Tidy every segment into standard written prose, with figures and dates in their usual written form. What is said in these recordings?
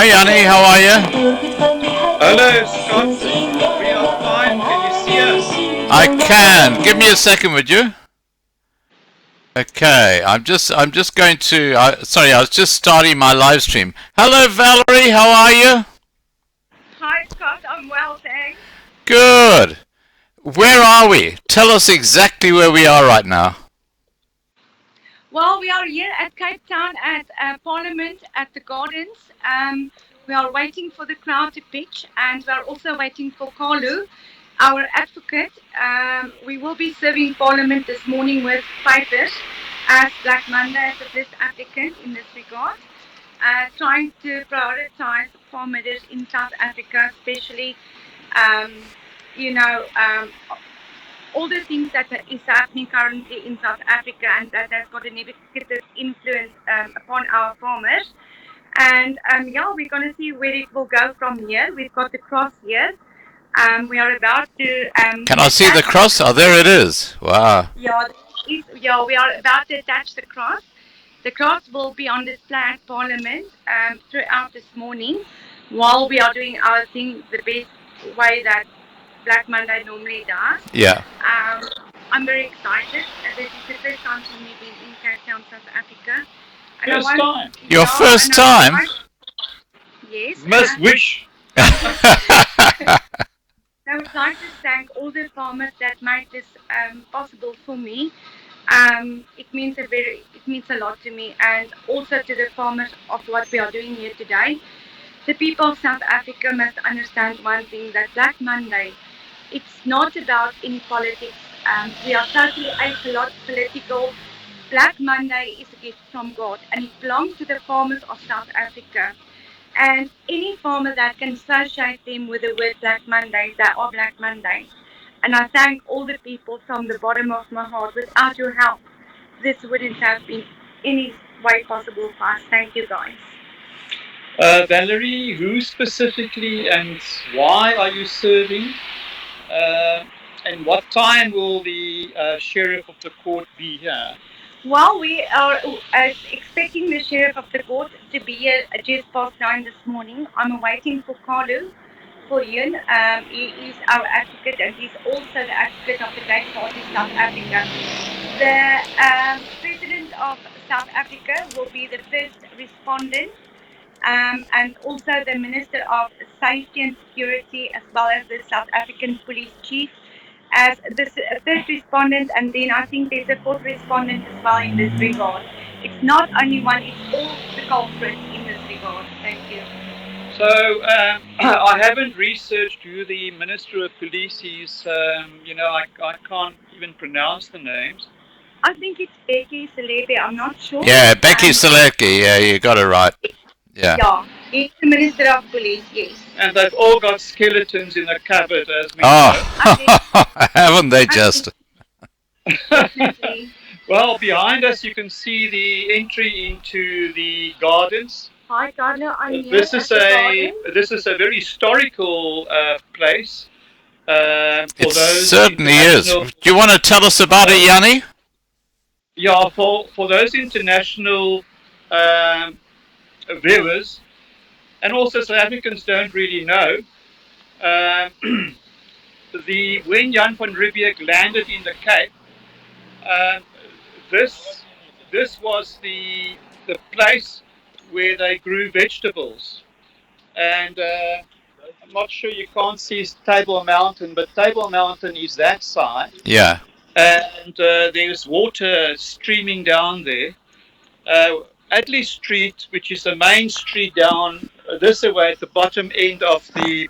Hi, Yanni. How are you? Hello, Scott. We are fine. Can you see us? I can. Give me a second, would you? Okay. I'm just going to. Sorry, I was just starting my live stream. Hello, Valerie. How are you? Hi, Scott. I'm well, thanks. Good. Where are we? Tell us exactly where we are right now. Well, we are here at Cape Town at Parliament at the Gardens. We are waiting for the crowd to pitch, and we are also waiting for Carlo, our advocate. We will be serving Parliament this morning with papers as Black Monday as the first applicant in this regard, trying to prioritize farmers in South Africa, especially, um, you know, um, all the things that is happening currently in South Africa and that has got a negative influence upon our farmers. And yeah, we're going to see where it will go from here. We've got the cross here. We are about to. Can I see the cross? Oh, there it is. Wow. Yeah, we are about to attach the cross. The cross will be on display at Parliament throughout this morning while we are doing our thing the best way that Black Monday normally does. Yeah. I'm very excited. This is the first time for me being in Cape Town, South Africa. And First time. Your first time? Yes. Must wish. I would like to thank all the farmers that made this possible for me. It means a lot to me, and also to the farmers of what we are doing here today. The people of South Africa must understand one thing: that Black Monday, it's not about any politics. We are totally apolitical. Black Monday is a gift from God, and it belongs to the farmers of South Africa. And any farmer that can associate them with the word Black Monday, they are Black Mondays. And I thank all the people from the bottom of my heart. Without your help, this wouldn't have been any way possible for us. Thank you, guys. Valerie, who specifically and why are you serving? And what time will the sheriff of the court be here? Well, we are expecting the sheriff of the court to be here at just past 9 this morning. I'm waiting for Carlo, for Ian. He is our advocate, and he's also the advocate of the Great Party South Africa. The president of South Africa will be the first respondent, and also the Minister of Safety and Security, as well as the South African Police Chief, as the third respondent, and then I think there's a fourth respondent as well in this regard. It's not only one, it's all the culprits in this regard. Thank you. So I haven't researched who the Minister of Police is. I can't even pronounce the names. I think it's Becky Celebi, I'm not sure. Yeah, Becky Celebi. Yeah, you got it right. Yeah. Yeah, he's the Minister of Police, yes. And they've all got skeletons in the cupboard, as we know. Haven't they just? Definitely. Well, behind us you can see the entry into the gardens. Hi, Carlo. I'm here. This is a very historical place. It certainly is. Do you want to tell us about it, Yanni? Yeah, for those international viewers, and also South Africans don't really know, when Jan van Riebeeck landed in the Cape, this was the place where they grew vegetables. And I'm not sure, you can't see Table Mountain, but Table Mountain is that side. Yeah. And there's water streaming down there. Atlee Street, which is the main street down this way at the bottom end of the...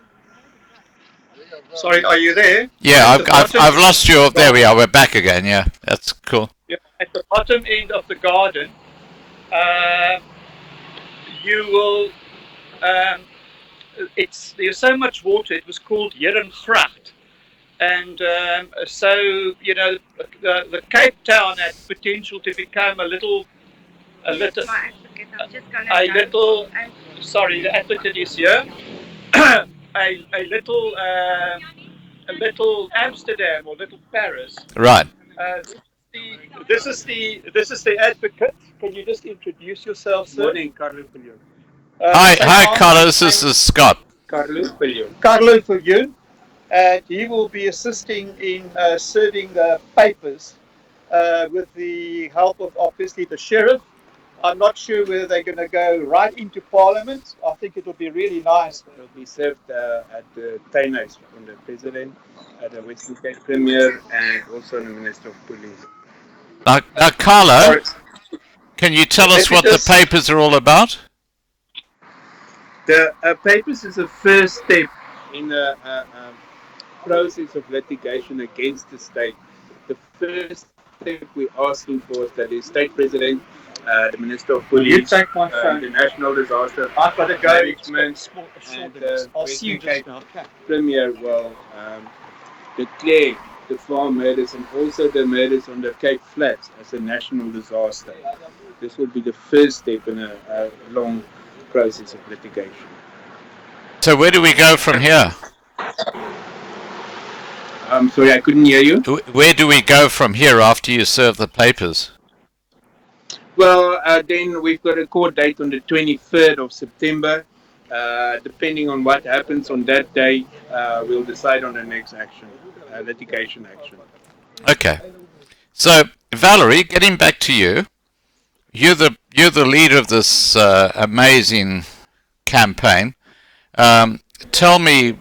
Sorry, are you there? Yeah, I've lost you. There we are. We're back again. Yeah, that's cool. Yeah, at the bottom end of the garden, you will... there's so much water. It was called Herengracht. And so, the Cape Town had potential to become sorry, the advocate is here. a little Amsterdam or little Paris. Right. This is the advocate. Can you just introduce yourself, sir? Morning, Carlo. Hi, Carlos. This is Scott. Carlo Viljoen, and he will be assisting in serving the papers with the help of obviously the sheriff. I'm not sure whether they're going to go right into Parliament. I think it will be really nice. It will be served at the Tuinhuis from the President, the Western Cape Premier, and also the Minister of Police. Now, Carlo, Or, can you tell let us me what the just papers are all about? The papers is the first step in the process of litigation against the state. The first step we're asking for is that the state president, the Minister of you Police, take my phone. the National Disaster I've got to go. Management, and I'll see you Western just Cape now. Okay. Premier will declare the farm murders and also the murders on the Cape Flats as a national disaster. This will be the first step in a long process of litigation. So where do we go from here? I'm sorry, I couldn't hear you. Where do we go from here after you serve the papers? Well, then we've got a court date on the 23rd of September. Depending on what happens on that day, we'll decide on the next action, litigation action. Okay. So, Valerie, getting back to you, you're the leader of this amazing campaign. Tell me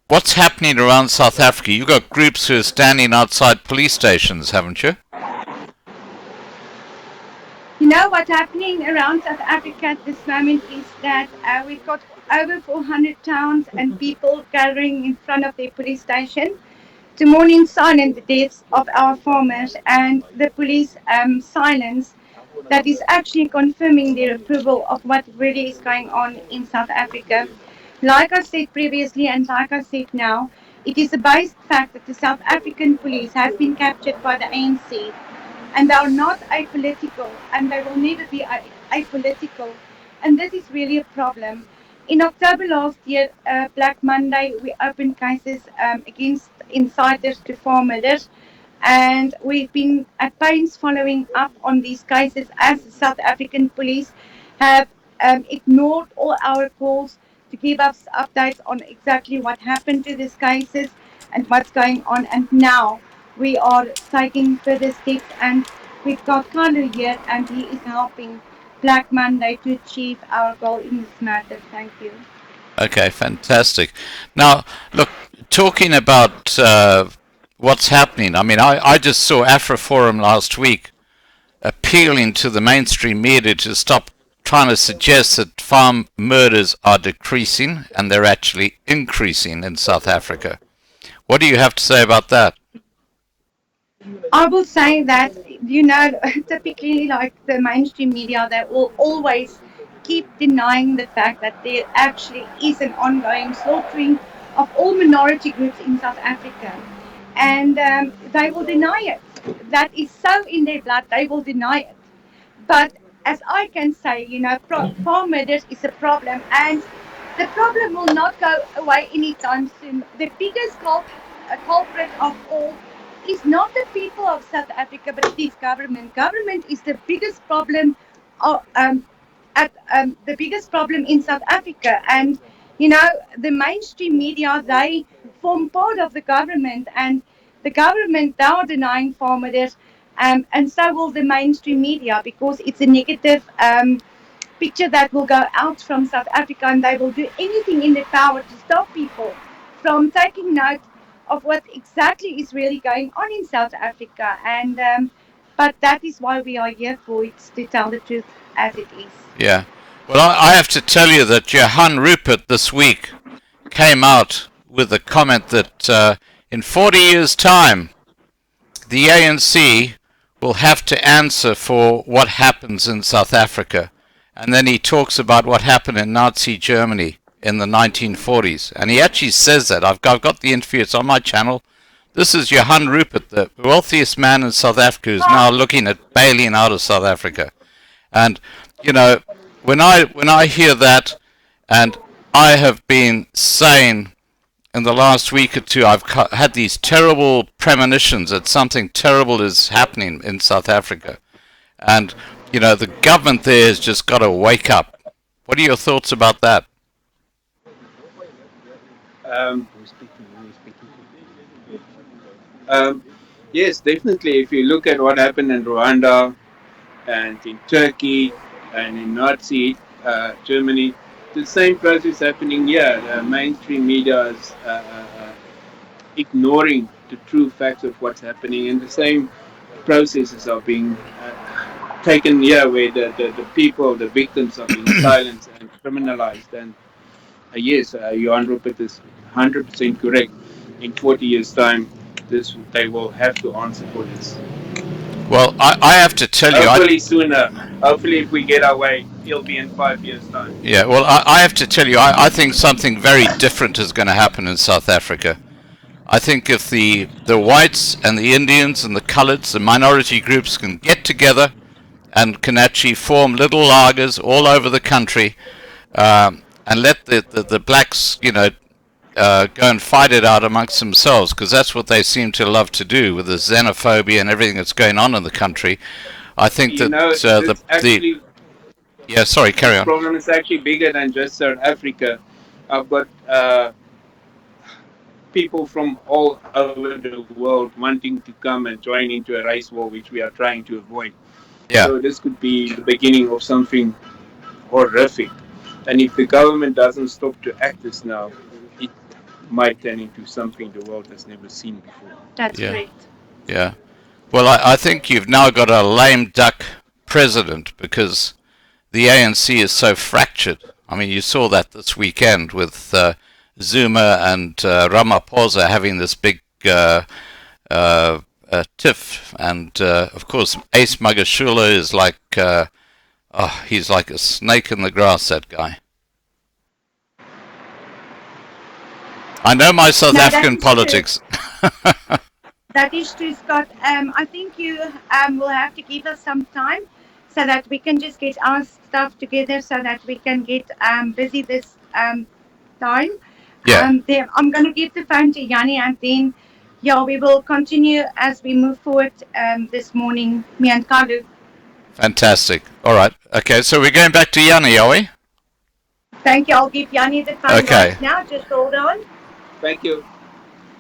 what's happening around South Africa. You've got groups who are standing outside police stations, haven't you? You know what's happening around South Africa at this moment is that we've got over 400 towns and people gathering in front of their police station to mourn in silence the deaths of our farmers and the police silence that is actually confirming their approval of what really is going on in South Africa. Like I said previously and like I said now, it is a basic fact that the South African police have been captured by the ANC and they are not apolitical and they will never be apolitical. And this is really a problem. In October last year, Black Monday, we opened cases against insiders to farm murders. And we've been at pains following up on these cases as the South African police have ignored all our calls to give us updates on exactly what happened to these cases and what's going on. And now we are taking further steps, and we've got Carlo here, and he is helping Black Monday to achieve our goal in this matter. Thank you. Okay, fantastic. Now, look, talking about what's happening, I mean, I just saw AfroForum last week appealing to the mainstream media to stop trying to suggest that farm murders are decreasing and they're actually increasing in South Africa. What do you have to say about that? I will say that, you know, typically like the mainstream media, they will always keep denying the fact that there actually is an ongoing slaughtering of all minority groups in South Africa. And they will deny it. That is so in their blood, they will deny it. But as I can say, you know, farm murders is a problem, and the problem will not go away anytime soon. The biggest culprit of all is not the people of South Africa, but it is government. Government is the biggest problem the biggest problem in South Africa. And you know, the mainstream media, they form part of the government, and the government, they are denying farmers, and so will the mainstream media, because it's a negative picture that will go out from South Africa, and they will do anything in their power to stop people from taking note of what exactly is really going on in South Africa. And but that is why we are here for it, to tell the truth as it is. Yeah. Well, I have to tell you that Johan Rupert this week came out with a comment that in 40 years' time, the ANC will have to answer for what happens in South Africa. And then he talks about what happened in Nazi Germany in the 1940s. And he actually says that. I've got the interview. It's on my channel. This is Johan Rupert, the wealthiest man in South Africa, who's now looking at bailing out of South Africa. And, you know, when I hear that, and I have been saying in the last week or two, I've had these terrible premonitions that something terrible is happening in South Africa. And, you know, the government there has just got to wake up. What are your thoughts about that? Um, um, yes, definitely. If you look at what happened in Rwanda and in Turkey and in Nazi Germany, the same process happening here. The mainstream media is ignoring the true facts of what's happening, and the same processes are being taken here, where the people, the victims, are being silenced and criminalized. And yes, Johan Rupert is 100% correct. In 40 years' time, they will have to answer for this. Well, I have to tell you, Hopefully sooner. Hopefully, if we get our way, it'll be in 5 years' time. yeah, well, I have to tell you, I think something very different is going to happen in South Africa. I think if the whites and the Indians and the coloureds, the minority groups, can get together and can actually form little lagers all over the country, and let the blacks, go and fight it out amongst themselves, because that's what they seem to love to do with the xenophobia and everything that's going on in the country. I think that yeah, sorry, carry this on. problem is actually bigger than just South Africa. I've got people from all over the world wanting to come and join into a race war, which we are trying to avoid. Yeah, So this could be the beginning of something horrific. And if the government doesn't stop to act this now, it might turn into something the world has never seen before. That's yeah, correct. yeah. Well, I think you've now got a lame duck president because the ANC is so fractured. I mean, you saw that this weekend with Zuma and Ramaphosa having this big tiff, and of course Ace Magashula is like, he's like a snake in the grass. That guy. I know my South African politics. That is true, Scott. I think you will have to give us some time so that we can just get our stuff together so that we can get busy this time. Yeah, I'm going to give the phone to Yanni, and then, yeah, we will continue as we move forward this morning, me and Kalu. fantastic. All right. Okay, so we're going back to Yanni, are we? Thank you. I'll give Yanni the phone Okay. right now. Just hold on. Thank you.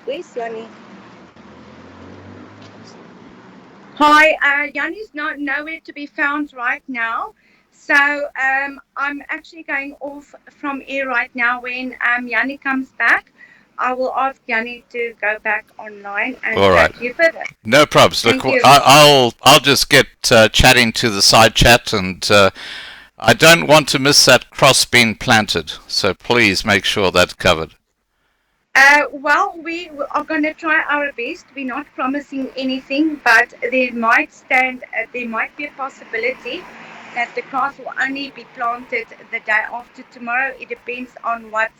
Please, Yanni. Hi, Yanni's not nowhere to be found right now. So I'm actually going off from air right now. When Yanni comes back, I will ask Yanni to go back online and All right. chat you further. No problems. Look, Thank you. I'll just get chatting to the side chat, and I don't want to miss that cross being planted. So please make sure that's covered. Well, we are going to try our best. We're not promising anything, but there might be a possibility that the cross will only be planted the day after tomorrow. It depends on what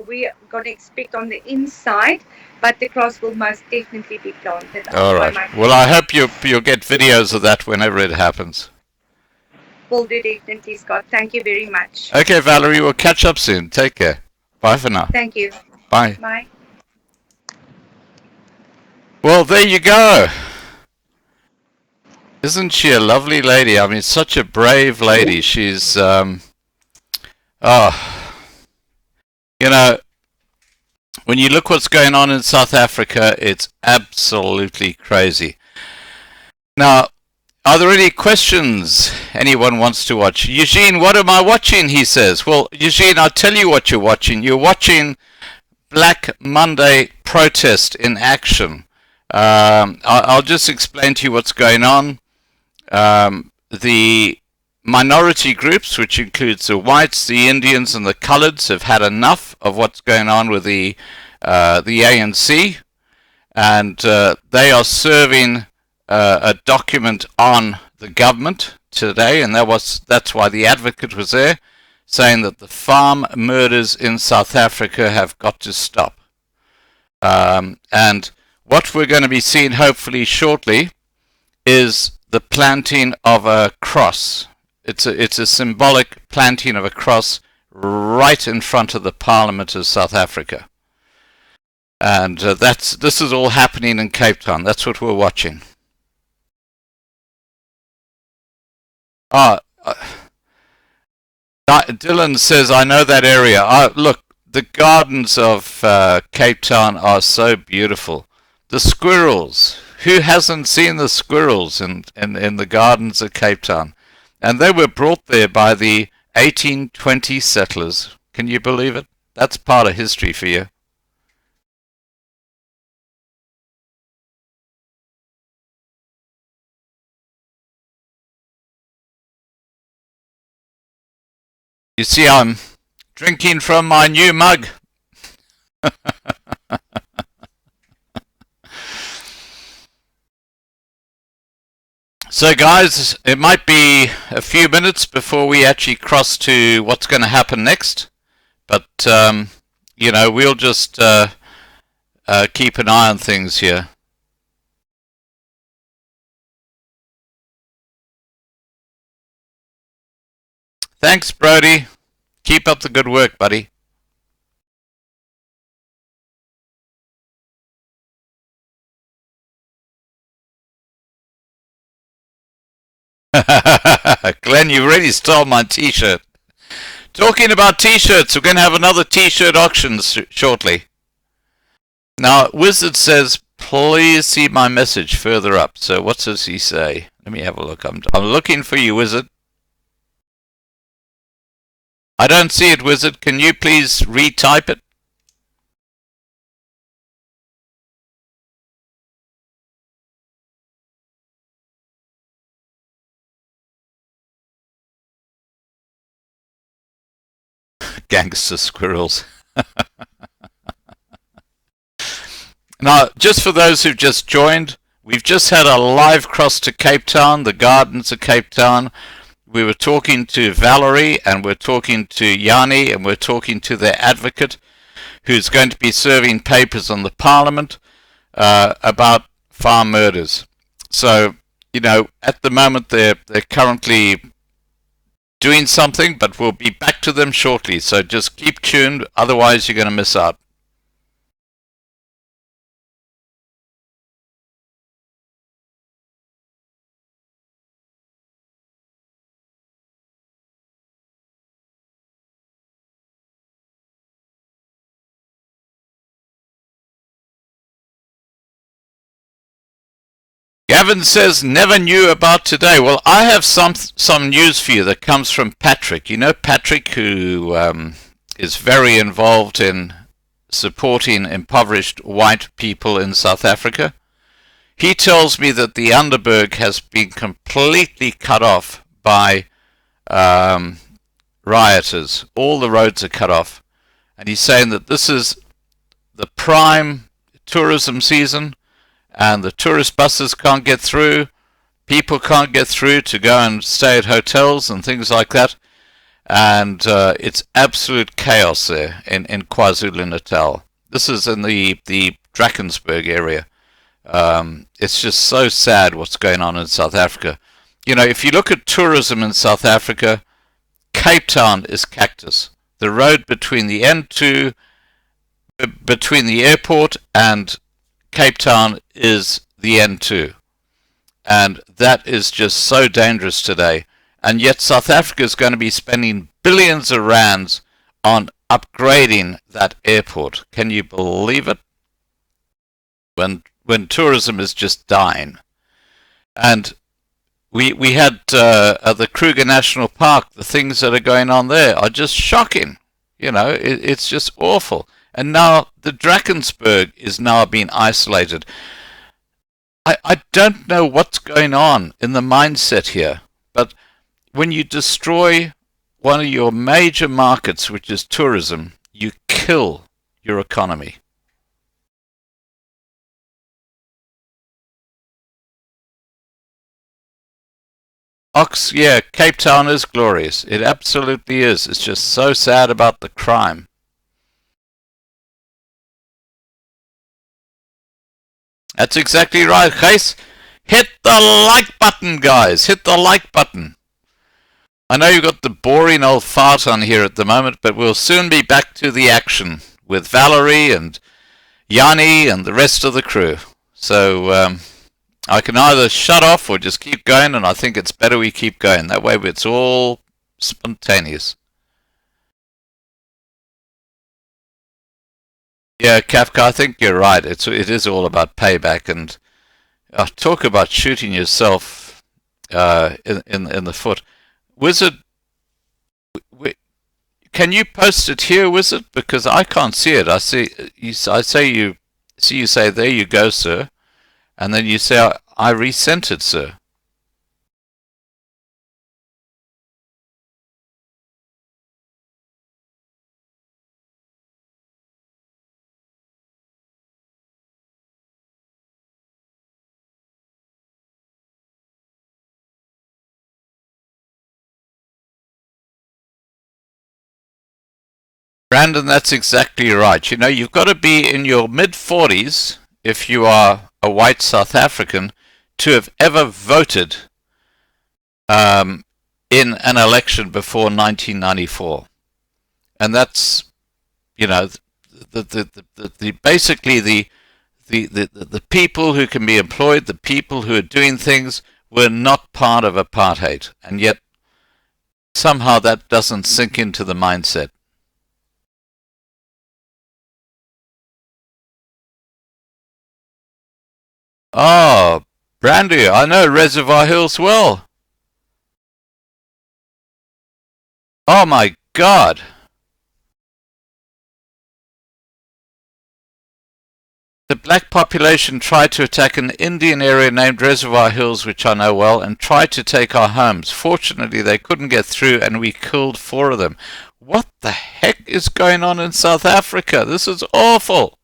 we're going to expect on the inside, but the cross will most definitely be planted. All right. Well, I hope you'll get videos of that whenever it happens. Will do, definitely, Scott. Thank you very much. Okay, Valerie, we'll catch up soon. Take care. Bye for now. Thank you. Bye. Bye. Well, there you go. Isn't she a lovely lady? I mean, such a brave lady. She's, when you look what's going on in South Africa, it's absolutely crazy. Now, are there any questions anyone wants to watch? Eugene, what am I watching? He says. Well, Eugene, I'll tell you what you're watching. You're watching Black Monday protest in action. I'll just explain to you what's going on. The minority groups, which includes the whites, the Indians, and the coloureds, have had enough of what's going on with the ANC, and they are serving a document on the government today, and that's why the advocate was there, saying that the farm murders in South Africa have got to stop. And what we're going to be seeing hopefully shortly is the planting of a cross. It's a symbolic planting of a cross right in front of the Parliament of South Africa. And this is all happening in Cape Town. That's what we're watching. Dylan says, I know that area. Look, the gardens of Cape Town are so beautiful. The squirrels. Who hasn't seen the squirrels in the gardens of Cape Town? And they were brought there by the 1820 settlers. Can you believe it? That's part of history for you. You see, I'm drinking from my new mug. So guys, it might be a few minutes before we actually cross to what's going to happen next. But, you know, we'll just keep an eye on things here. Thanks, Brody. Keep up the good work, buddy. Glenn, you already stole my t-shirt. Talking about t-shirts, we're going to have another t-shirt auction shortly. Now, Wizard says, please see my message further up. So what does he say? Let me have a look. I'm looking for you, Wizard. I don't see it, Wizard. Can you please retype it? Gangster squirrels. Now, just for those who've just joined, we've just had a live cross to Cape Town, the gardens of Cape Town. We were talking to Valerie, and we're talking to Yanni, and we're talking to their advocate, who's going to be serving papers on the Parliament about farm murders. So, you know, at the moment they're currently doing something, but we'll be back to them shortly. So just keep tuned, otherwise you're going to miss out. Gavin says, never knew about today. Well, I have some news for you that comes from Patrick. You know Patrick, who is very involved in supporting impoverished white people in South Africa. He tells me that the Underberg has been completely cut off by rioters. All the roads are cut off. And he's saying that this is the prime tourism season, and the tourist buses can't get through, people can't get through to go and stay at hotels and things like that, and it's absolute chaos there in KwaZulu-Natal. This is in the Drakensberg area. It's just so sad what's going on in South Africa. You know, if you look at tourism in South Africa, Cape Town is cactus. The road between the N2, between the airport and Cape Town is the N2, and that is just so dangerous today. And yet South Africa is going to be spending billions of rands on upgrading that airport. Can you believe it? When tourism is just dying. And we had at the Kruger National Park, the things that are going on there are just shocking. You know, it's just awful. And now the Drakensberg is now being isolated. I don't know what's going on in the mindset here, but when you destroy one of your major markets, which is tourism, you kill your economy. Yeah, Cape Town is glorious. It absolutely is. It's just so sad about the crime. That's exactly right, Gijs. Hit the like button, guys. Hit the like button. I know you've got the boring old fart on here at the moment, but we'll soon be back to the action with Valerie and Yanni and the rest of the crew. So I can either shut off or just keep going, and I think it's better we keep going. That way it's all spontaneous. Yeah, Kafka, I think you're right. It is all about payback, and talk about shooting yourself in the foot. Wizard, can you post it here, Wizard? Because I can't see it. I see you. I say you see you say there you go, sir, and then you say I resent it, sir. Brandon, that's exactly right. You know, you've got to be in your mid-40s if you are a white South African to have ever voted in an election before 1994. And that's, you know, basically the people who can be employed, the people who are doing things, were not part of apartheid. And yet, somehow that doesn't sink into the mindset. Oh, Brandy, I know Reservoir Hills well. Oh my God. The black population tried to attack an Indian area named Reservoir Hills, which I know well, and tried to take our homes. Fortunately, they couldn't get through, and we killed 4 of them. What the heck is going on in South Africa? This is awful.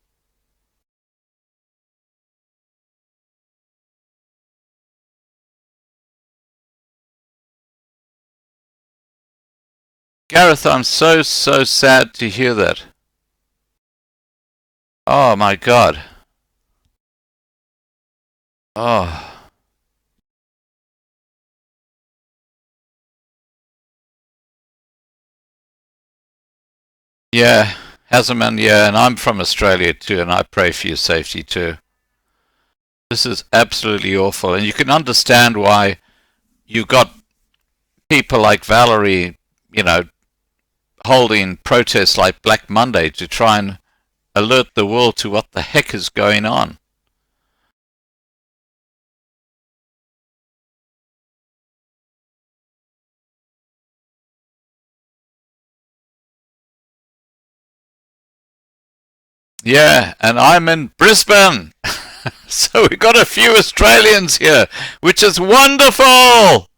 Gareth, I'm so sad to hear that. Oh my God. Oh. Yeah, Hazelman, yeah, and I'm from Australia too, and I pray for your safety too. This is absolutely awful, and you can understand why you got people like Valerie, you know, holding protests like Black Monday to try and alert the world to what the heck is going on. Yeah, and I'm in Brisbane. So we got a few Australians here, which is wonderful.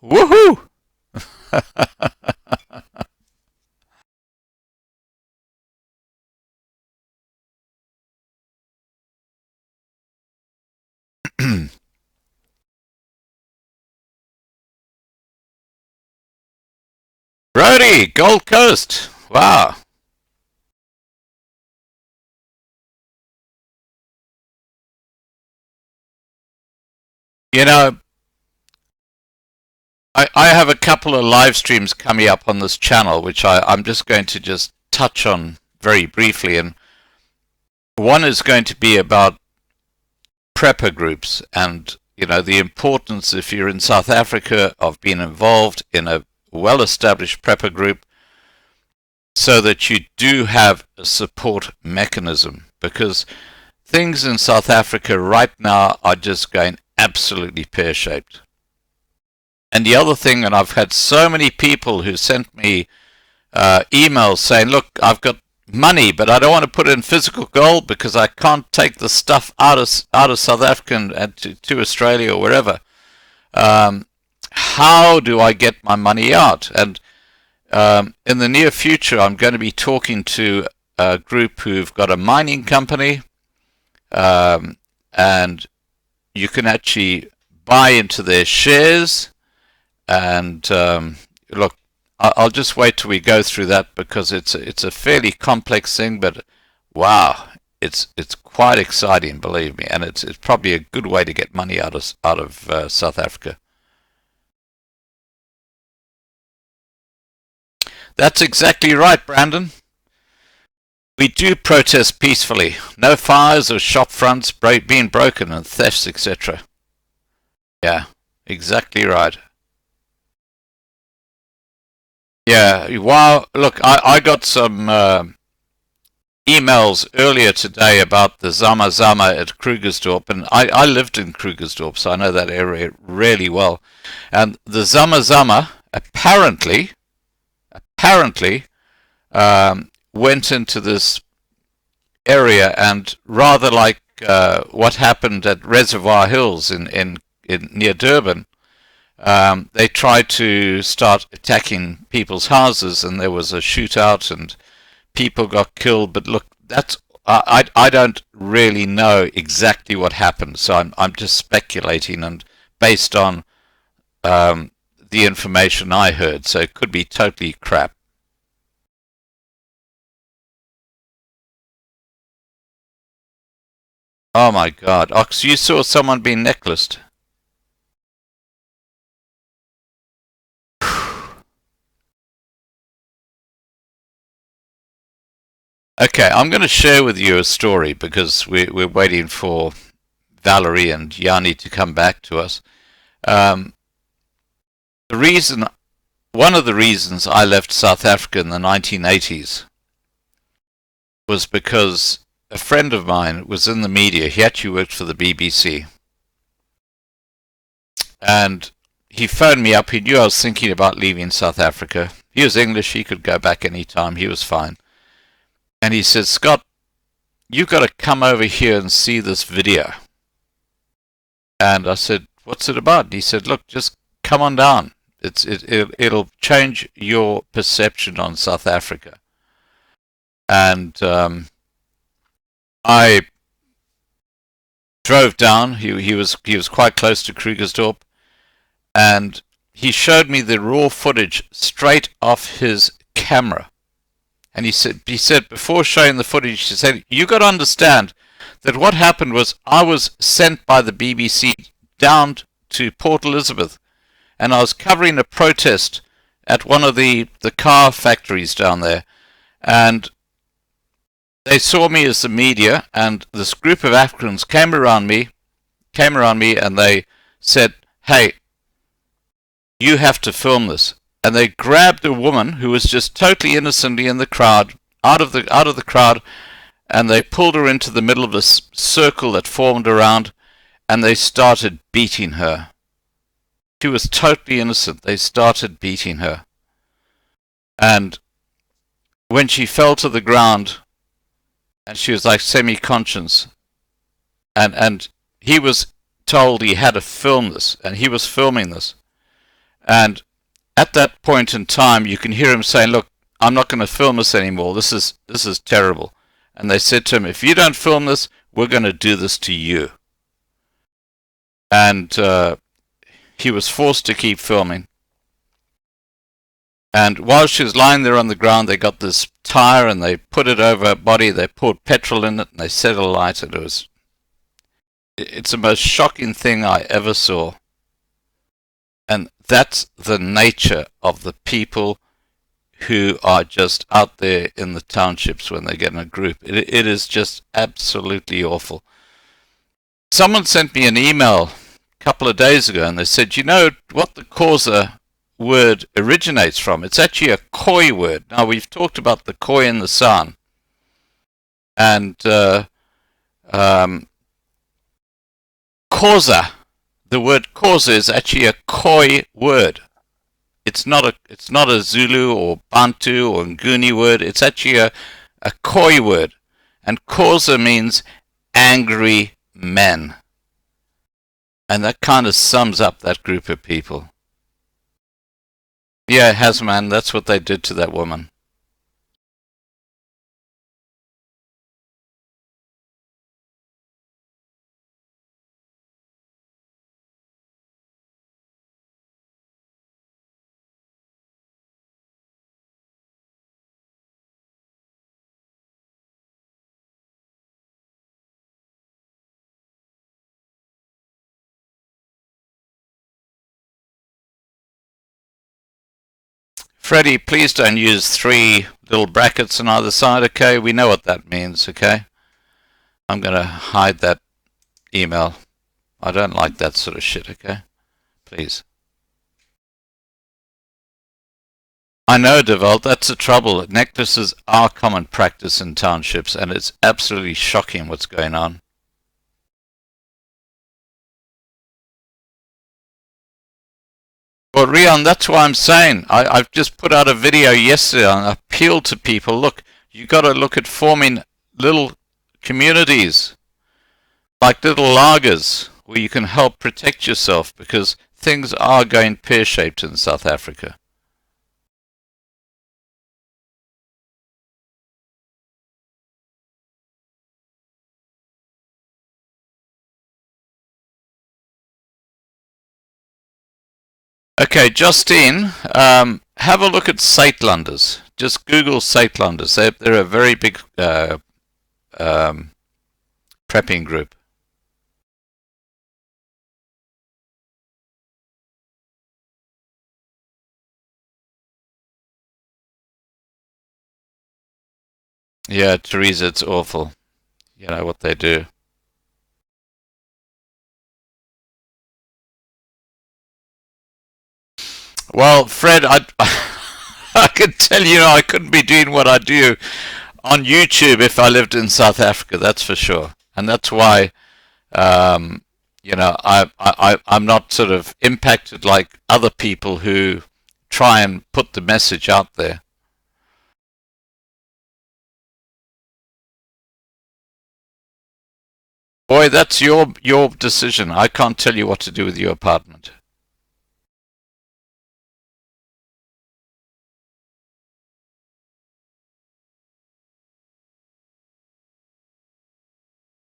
Woohoo! Brody, Gold Coast. Wow. You know, I have a couple of live streams coming up on this channel, which I'm just going to just touch on very briefly. And one is going to be about prepper groups and, you know, the importance, if you're in South Africa, of being involved in a well-established prepper group so that you do have a support mechanism, because things in South Africa right now are just going absolutely pear-shaped. And the other thing, and I've had so many people who sent me emails saying, look, I've got money, but I don't want to put it in physical gold because I can't take the stuff out of South Africa and to Australia or wherever. How do I get my money out? And in the near future, I'm going to be talking to a group who've got a mining company, and you can actually buy into their shares. And look, I'll just wait till we go through that, because it's a fairly complex thing, but wow, it's quite exciting, believe me, and it's probably a good way to get money out of South Africa. That's exactly right, Brandon. We do protest peacefully. No fires or shop fronts being broken and thefts, etc. Yeah, exactly right. Yeah, wow, look, I got some emails earlier today about the Zama Zama at Krugersdorp, and I lived in Krugersdorp, so I know that area really well. And the Zama Zama apparently went into this area, and rather like what happened at Reservoir Hills in near Durban, they tried to start attacking people's houses, and there was a shootout, and people got killed. But look, that's I don't really know exactly what happened, so I'm just speculating and based on the information I heard. So it could be totally crap. Oh my God, Ox, you saw someone being necklaced. Okay, I'm going to share with you a story because we're waiting for Valerie and Yanni to come back to us. Um, one of the reasons I left South Africa in the 1980s was because a friend of mine was in the media. He actually worked for the BBC. And he phoned me up. He knew I was thinking about leaving South Africa. He was English. He could go back any time. He was fine. And he said, Scott, you've got to come over here and see this video. And I said, what's it about? And he said, look, just come on down. It'll change your perception on South Africa. And I drove down. He was quite close to Krugersdorp, and he showed me the raw footage straight off his camera. And he said before showing the footage, he said, you got to understand that what happened was I was sent by the BBC down to Port Elizabeth, and I was covering a protest at one of the car factories down there, and they saw me as the media, and this group of Africans came around me, and they said, hey, you have to film this. And they grabbed a woman who was just totally innocently in the crowd, out of the crowd, and they pulled her into the middle of a circle that formed around, and they started beating her. She was totally innocent. They started beating her. And when she fell to the ground, and she was like semi-conscious, and he was told he had to film this, and he was filming this. And at that point in time, you can hear him saying, look, I'm not going to film this anymore. This is terrible. And they said to him, if you don't film this, we're going to do this to you. And he was forced to keep filming. And while she was lying there on the ground, they got this tire and they put it over her body. They poured petrol in it and they set it alight. And it's the most shocking thing I ever saw. And that's the nature of the people who are just out there in the townships when they get in a group. It is just absolutely awful. Someone sent me an email a couple of days ago, and they said, you know what the Xhosa word originates from? It's actually a Khoi word. Now, we've talked about the Khoi and the San. And Xhosa, the word Xhosa is actually a Khoi word. It's not a Zulu or Bantu or Nguni word. It's actually a Khoi word. And Xhosa means angry men. And that kind of sums up that group of people. Yeah, Hasman, that's what they did to that woman. Freddie, please don't use 3 little brackets on either side, okay? We know what that means, okay? I'm going to hide that email. I don't like that sort of shit, okay? Please. I know, Devalt, that's the trouble. Necklaces are common practice in townships, and it's absolutely shocking what's going on. Well, Rion, that's why I'm saying I've just put out a video yesterday and appealed to people. Look, you got to look at forming little communities, like little lagers, where you can help protect yourself because things are going pear-shaped in South Africa. Okay, Justine, have a look at Saitlanders. Just Google Saitlanders. They're a very big prepping group. Yeah, Teresa, it's awful. You know what they do. Well, Fred, I can tell you, I couldn't be doing what I do on YouTube if I lived in South Africa. That's for sure, and that's why, I'm not sort of impacted like other people who try and put the message out there. Boy, that's your decision. I can't tell you what to do with your apartment.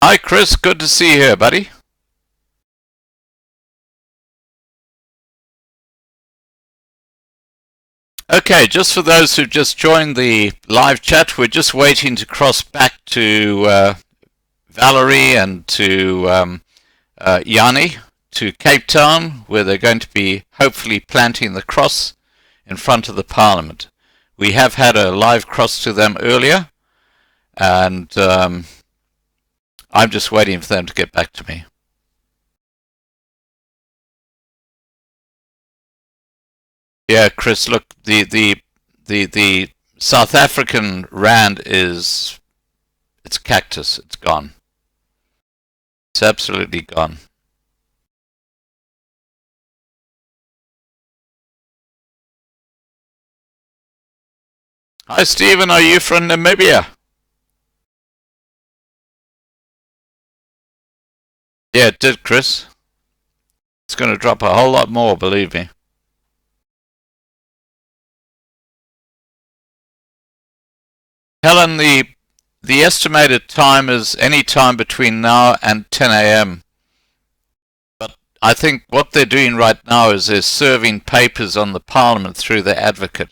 Hi, Chris. Good to see you here, buddy. Okay, just for those who just joined the live chat, we're just waiting to cross back to Valerie and to Yanni to Cape Town, where they're going to be hopefully planting the cross in front of the Parliament. We have had a live cross to them earlier, and I'm just waiting for them to get back to me. Yeah, Chris, look, the South African rand it's cactus. It's gone. It's absolutely gone. Hi, Stephen. Are you from Namibia? Yeah, it did, Chris. It's going to drop a whole lot more, believe me. Helen, the estimated time is any time between now and 10 a.m. But I think what they're doing right now is they're serving papers on the Parliament through the advocate.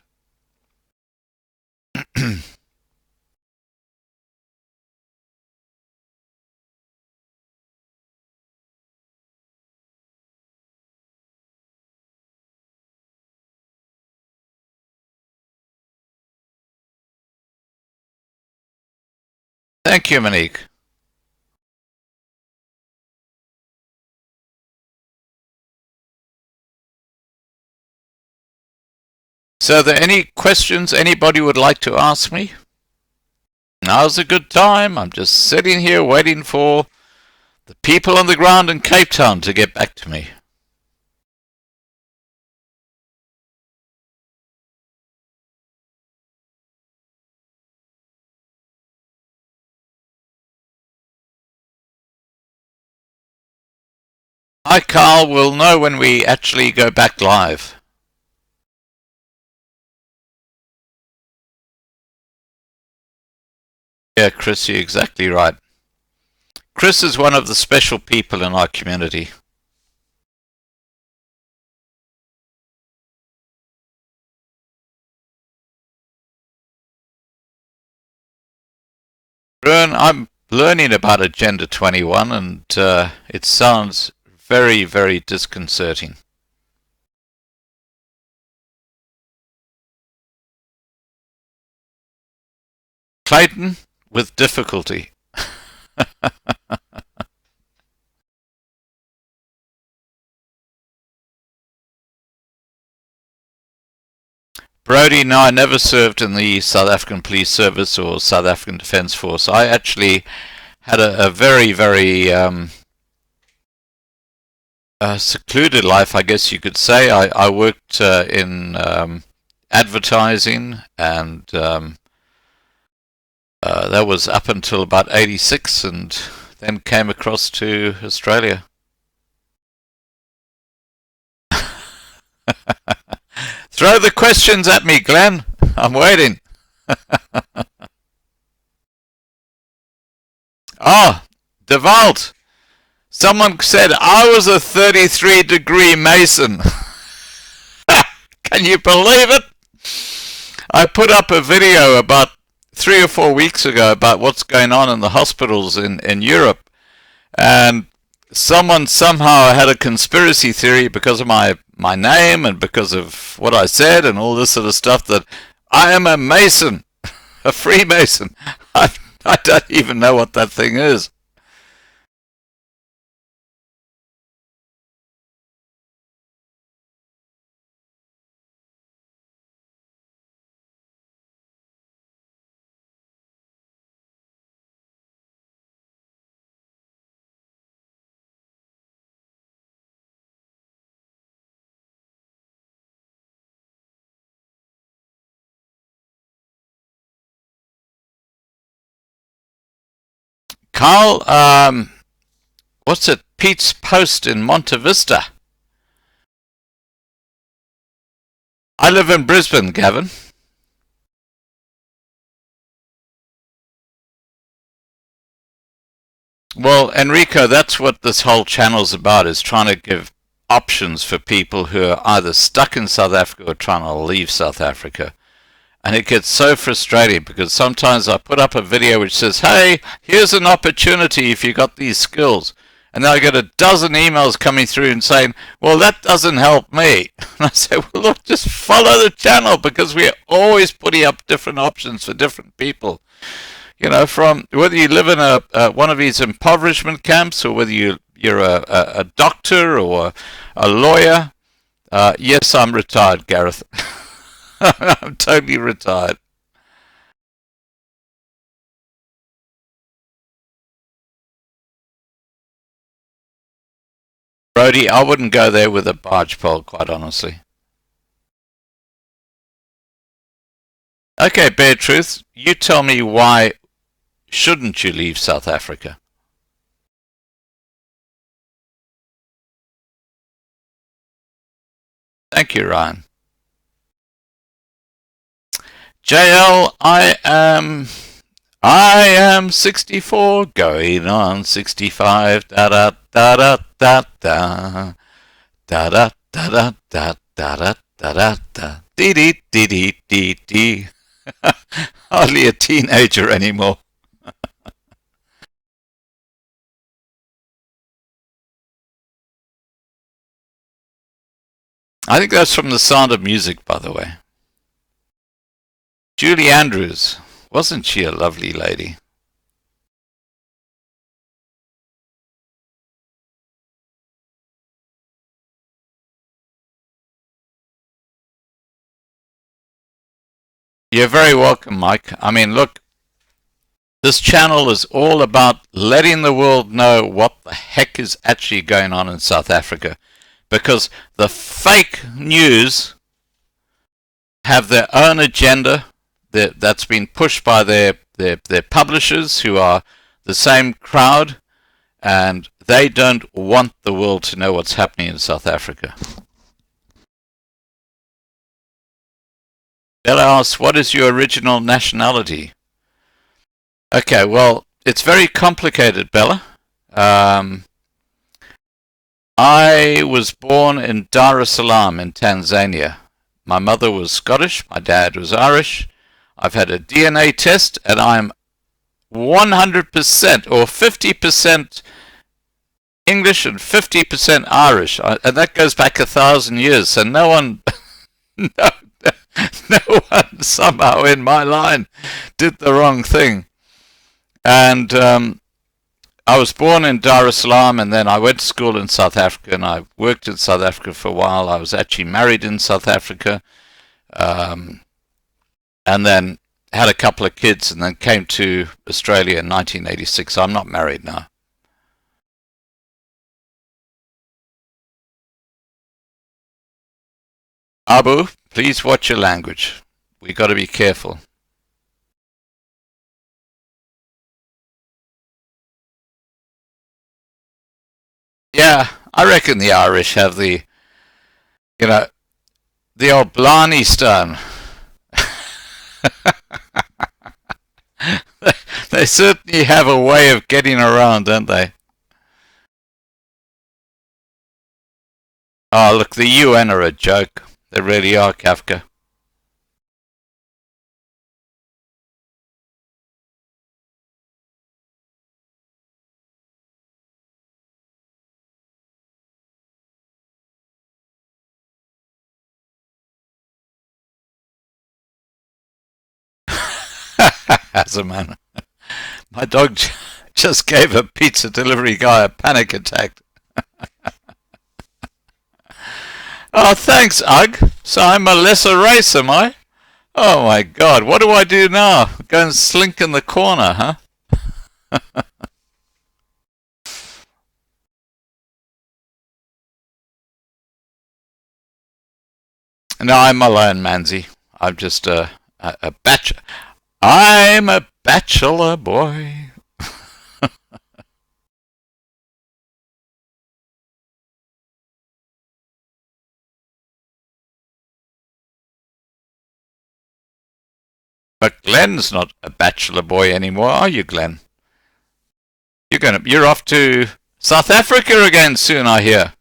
Thank you, Monique. So are there any questions anybody would like to ask me? Now's a good time. I'm just sitting here waiting for the people on the ground in Cape Town to get back to me. Hi, Carl. We'll know when we actually go back live. Yeah, Chris, you're exactly right. Chris is one of the special people in our community. Bern, I'm learning about Agenda 21 and it sounds very, very disconcerting. Clayton, with difficulty. Brody, no, I never served in the South African Police Service or South African Defence Force. I actually had a very, very secluded life, I guess you could say. I worked in advertising, and that was up until about 86, and then came across to Australia. Throw the questions at me, Glenn. I'm waiting. Oh, DeVault. Someone said I was a 33-degree Mason. Can you believe it? I put up a video about 3 or 4 weeks ago about what's going on in the hospitals in Europe. And someone somehow had a conspiracy theory because of my name and because of what I said and all this sort of stuff that I am a Mason, a Freemason. I don't even know what that thing is. Carl, what's it? Pete's Post in Monte Vista. I live in Brisbane, Gavin. Well, Enrico, that's what this whole channel's about, is trying to give options for people who are either stuck in South Africa or trying to leave South Africa. And it gets so frustrating because sometimes I put up a video which says, hey, here's an opportunity if you got these skills. And then I get a dozen emails coming through and saying, well, that doesn't help me. And I say, well, look, just follow the channel because we're always putting up different options for different people. You know, from whether you live in one of these impoverishment camps or whether you're a doctor or a lawyer. Yes, I'm retired, Gareth. I'm totally retired. Brody, I wouldn't go there with a barge pole, quite honestly. Okay, Bear Truth, you tell me why shouldn't you leave South Africa? Thank you, Ryan. JL, I am 64, going on 65. Da da da da da da da da da da da da da da dee dee dee dee dee dee. Hardly a teenager anymore. I think that's from The Sound of Music, by the way. Julie Andrews, wasn't she a lovely lady? You're very welcome, Mike. I mean, look, this channel is all about letting the world know what the heck is actually going on in South Africa, because the fake news have their own agenda that's been pushed by their publishers, who are the same crowd, and they don't want the world to know what's happening in South Africa. Bella asks, what is your original nationality? Okay, well, it's very complicated, Bella. I was born in Dar es Salaam in Tanzania. My mother was Scottish, my dad was Irish. I've had a DNA test and I'm 100% or 50% English and 50% Irish. And that goes back 1,000 years. So no one, no one somehow in my line did the wrong thing. And I was born in Dar es Salaam, and then I went to school in South Africa, and I worked in South Africa for a while. I was actually married in South Africa. and then had a couple of kids, and then came to Australia in 1986. I'm not married now. Abu, please watch your language. We got to be careful. Yeah, I reckon the Irish have the, the old Blarney Stone. They certainly have a way of getting around, don't they? Oh, look, the UN are a joke. They really are, Kafka. As a man. My dog just gave a pizza delivery guy a panic attack. Oh, thanks, Ugg. So I'm a lesser race, am I? Oh my God, what do I do now? Go and slink in the corner, huh? No, I'm alone, Manzi. I'm just a bachelor. I'm a bachelor boy. But Glenn's not a bachelor boy anymore, are you, Glenn? You're off to South Africa again soon, I hear.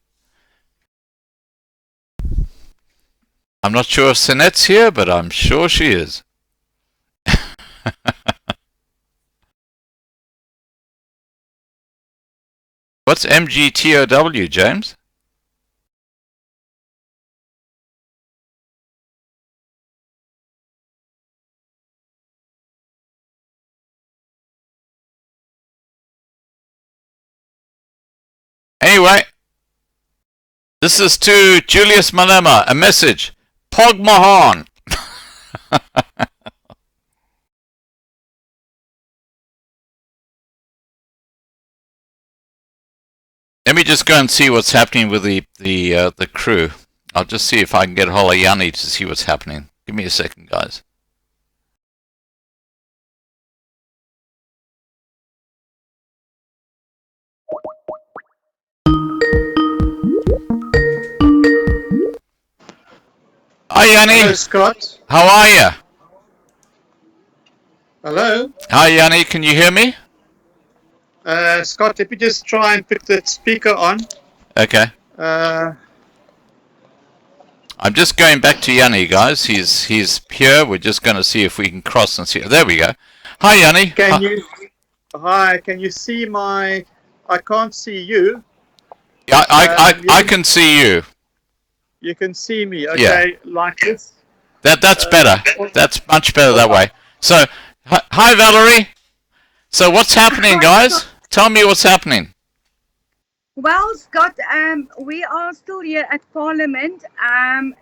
I'm not sure if Sinette's here, but I'm sure she is. What's MGTOW, James? Anyway, this is to Julius Malema, a message. Pog Mahan. Let me just go and see what's happening with the crew. I'll just see if I can get hold of Yanni to see what's happening. Give me a second, guys. Hi, Yanni. Hello, Scott. How are you? Hello. Hi, Yanni. Can you hear me? Scott, if you just try and put the speaker on. Okay. Uh, I'm just going back to Yanni, guys. He's here. We're just going to see if we can cross and see. There we go. Hi, Yanni. Hi. Can you see my? I can't see you. Yeah, I can see you. You can see me. Okay, yeah. Like this. That's better. That's much better that way. So, hi, Valerie. So, what's happening, guys? Tell me what's happening. Well, Scott, we are still here at Parliament.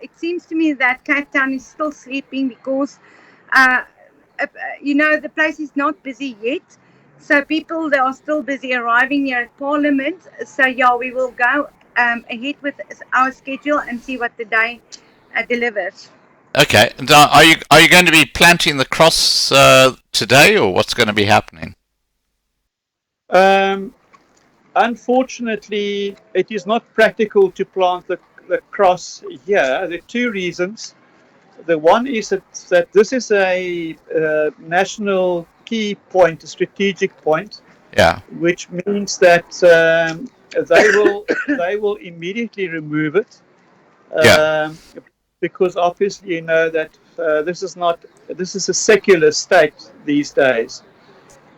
It seems to me that Cape Town is still sleeping because, the place is not busy yet. So people, they are still busy arriving here at Parliament. So, yeah, we will go ahead with our schedule and see what the day delivers. Okay. And, are you going to be planting the cross today, or what's going to be happening? Unfortunately, it is not practical to plant the cross here. There are two reasons. The one is that this is a national key point, a strategic point. Yeah. Which means that they will immediately remove it. Because obviously you know that this is a secular state these days,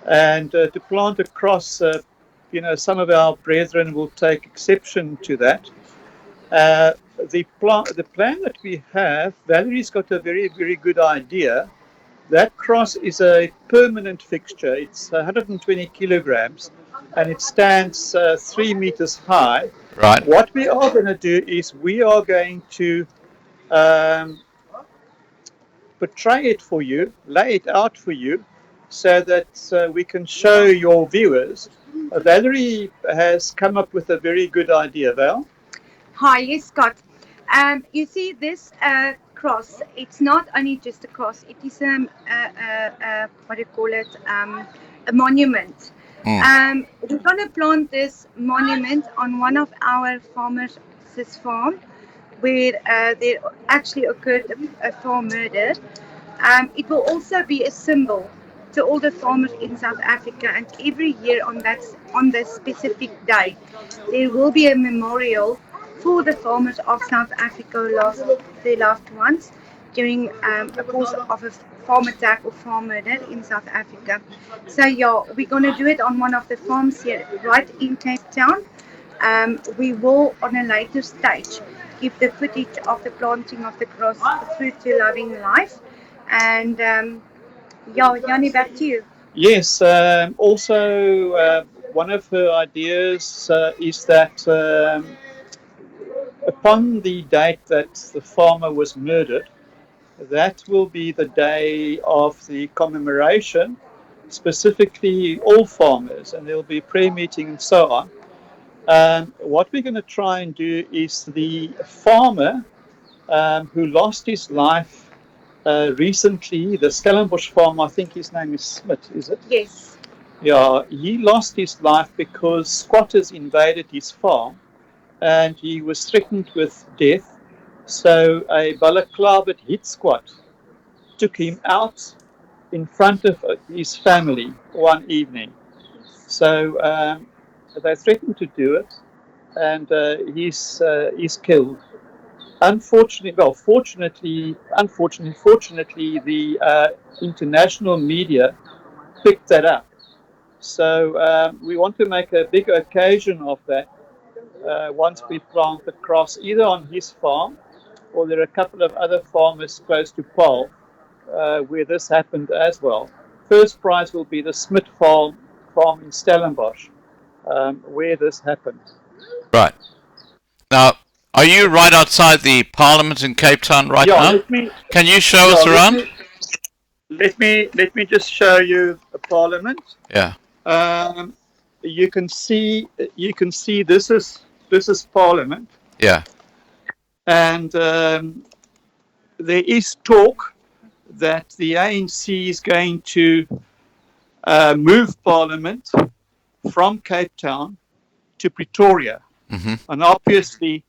and to plant a cross, some of our brethren will take exception to that. The plan that we have, Valerie's got a very, very good idea. That cross is a permanent fixture. It's 120 kilograms, and it stands 3 meters high. Right. What we are going to do is we are going to portray it for you, lay it out for you, so that we can show your viewers. Valerie has come up with a very good idea, Val. Hi, yes, Scott. You see, this cross, it's not only just a cross, it is what do you call it? A monument. We're going to plant this monument on one of our farmers' farm where there actually occurred a farm murder. It will also be a symbol to all the farmers in South Africa, and every year on this specific day, there will be a memorial for the farmers of South Africa who lost their loved ones during a course of a farm attack or farm murder in South Africa. So yeah, we're gonna do it on one of the farms here, right in Cape Town. We will, on a later stage, give the footage of the planting of the cross through to Loving Life. And yeah, Yanni, back to you. Yes, also one of her ideas is that upon the date that the farmer was murdered, that will be the day of the commemoration, specifically all farmers, and there will be prayer meeting and so on. What we're going to try and do is the farmer who lost his life recently, the Stellenbosch farmer, I think his name is Smith, is it? Yes. Yeah, he lost his life because squatters invaded his farm and he was threatened with death. So a balaclava hit squad took him out in front of his family one evening. So they threatened to do it, and he's killed. Fortunately, the international media picked that up. So we want to make a big occasion of that once we plant the cross, either on his farm, or there are a couple of other farmers close to Paul where this happened as well. First prize will be the Smith farm in Stellenbosch, where this happened. Right. Now, are you right outside the Parliament in Cape Town right now? Can you show us around? Let me just show you the Parliament. Yeah. You can see this is Parliament. Yeah. And there is talk that the ANC is going to move Parliament from Cape Town to Pretoria. Mm-hmm. And obviously,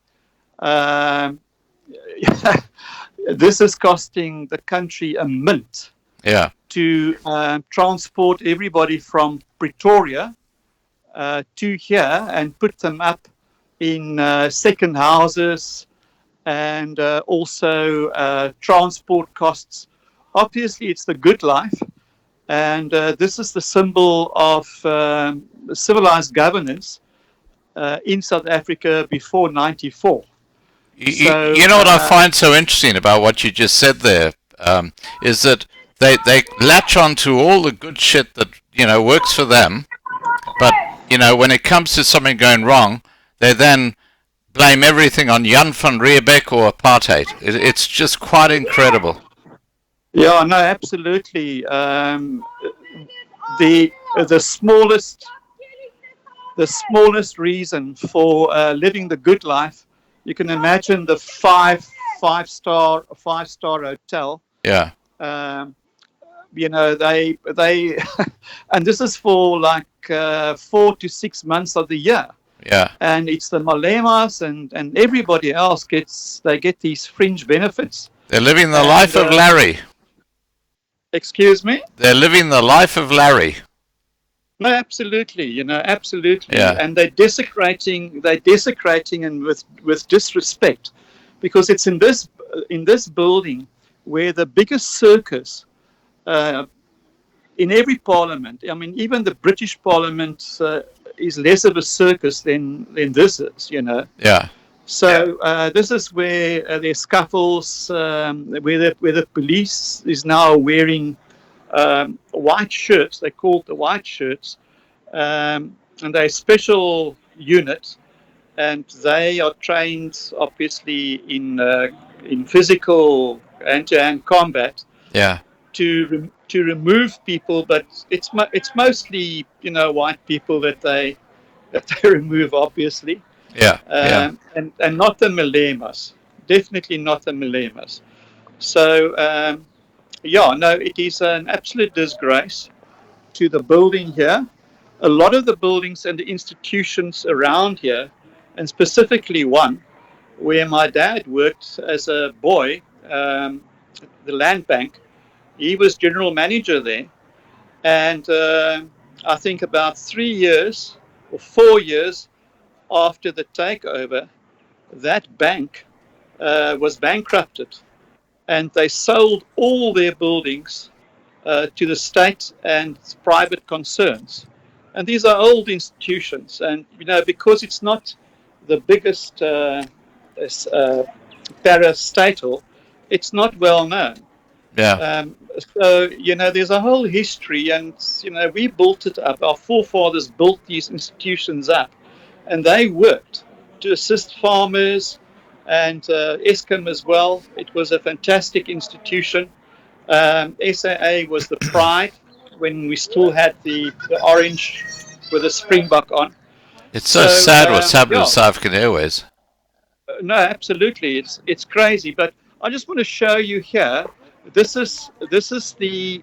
this is costing the country a mint. Yeah. To transport everybody from Pretoria to here and put them up in second houses, and also transport costs. Obviously, it's the good life, and this is the symbol of civilized governance in South Africa before '94. You know what I find so interesting about what you just said there is that they latch on to all the good shit that works for them, but when it comes to something going wrong, they then blame everything on Jan van Riebeck or apartheid. It's just quite incredible. Yeah, no, absolutely. The smallest reason for living the good life, you can imagine the five-star hotel. Yeah. They and this is for like 4 to 6 months of the year. Yeah. And it's the Malemas and everybody else they get these fringe benefits. They're living the life of Larry. Excuse me? They're living the life of Larry. No, absolutely, absolutely. Yeah. And they're desecrating and with disrespect, because it's in this building where the biggest circus in every parliament. I mean, even the British Parliament is less of a circus than this is, Yeah. So this is where there's scuffles, where the police is now wearing white shirts. They're called the white shirts, and they're a special unit, and they are trained obviously in physical hand-to-hand combat. Yeah. to remove people, but it's mostly white people that they remove, obviously, Yeah. Yeah. and not the Malemas, definitely not the Malemas. So yeah, no, it is an absolute disgrace to the building here. A lot of the buildings and the institutions around here, and specifically one where my dad worked as a boy, the land bank. He was general manager there, and I think about 3 years or 4 years after the takeover, that bank was bankrupted, and they sold all their buildings to the state and private concerns. And these are old institutions, and because it's not the biggest parastatal, it's not well known. Yeah. So there's a whole history, and we built it up. Our forefathers built these institutions up, and they worked to assist farmers and Eskom as well. It was a fantastic institution. SAA was the pride when we still had the orange with a springbok on. It's so So sad what's happened with yeah, South African Airways. no, absolutely, it's crazy. But I just want to show you here. This is the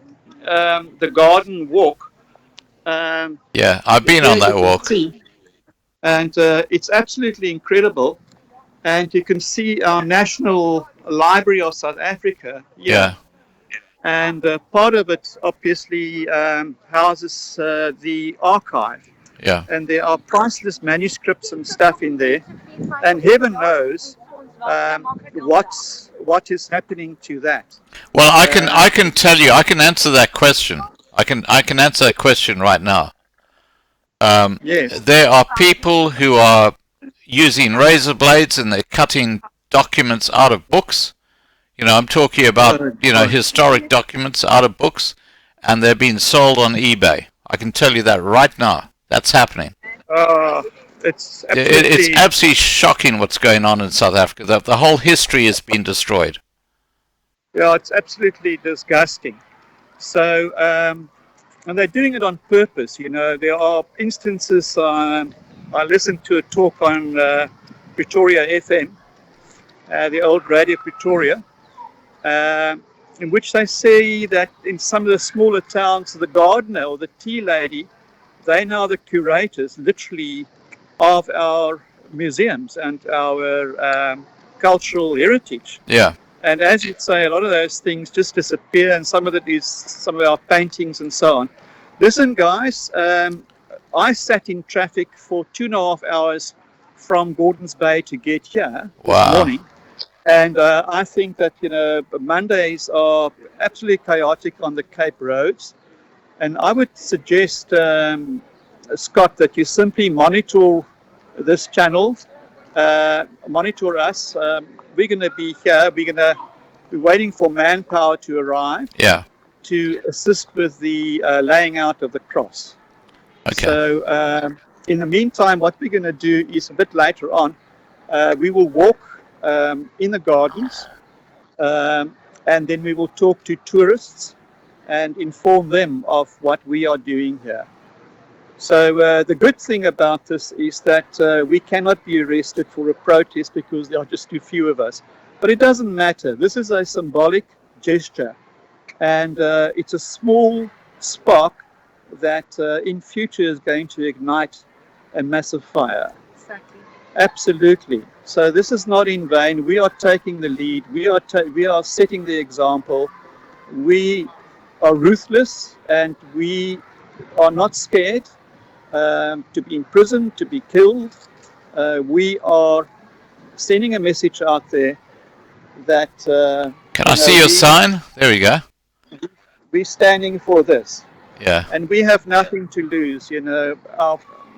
garden walk. Yeah, I've been Here on that you can walk. see, and it's absolutely incredible. And you can see our National Library of South Africa here. Yeah. And part of it obviously houses the archive, Yeah. and there are priceless manuscripts and stuff in there, and heaven knows what is happening to that. Well, I can tell you, I can answer that question. I can answer that question right now. Yes. There are people who are using razor blades and they're cutting documents out of books. I'm talking about, historic documents out of books, and they're being sold on eBay. I can tell you that right now. That's happening. It's absolutely, It's absolutely shocking what's going on in South Africa. The whole history has been destroyed. yeah, it's absolutely disgusting. So, and they're doing it on purpose. There are instances. I listened to a talk on Pretoria FM, the old Radio Pretoria, in which they say that in some of the smaller towns, the gardener or the tea lady, they now the curators, literally, of our museums and our cultural heritage. Yeah. And as you'd say, a lot of those things just disappear, and some of it is some of our paintings and so on. Listen, guys, I sat in traffic for 2.5 hours from Gordons Bay to get here this morning. And I think that, Mondays are absolutely chaotic on the Cape roads. And I would suggest, Scott, that you simply monitor this channel, monitor us. We're going to be here. We're going to be waiting for manpower to arrive. Yeah. To assist with the laying out of the cross. Okay. So in the meantime, what we're going to do is a bit later on, we will walk in the gardens, and then we will talk to tourists and inform them of what we are doing here. So the good thing about this is that we cannot be arrested for a protest because there are just too few of us. But it doesn't matter. This is a symbolic gesture, and it's a small spark that in future is going to ignite a massive fire. Exactly. Absolutely. So this is not in vain. We are taking the lead. We are setting the example. We are ruthless, and we are not scared to be imprisoned, to be killed. We are sending a message out there that Can I see your sign? There we go. we're standing for this. Yeah. And we have nothing to lose.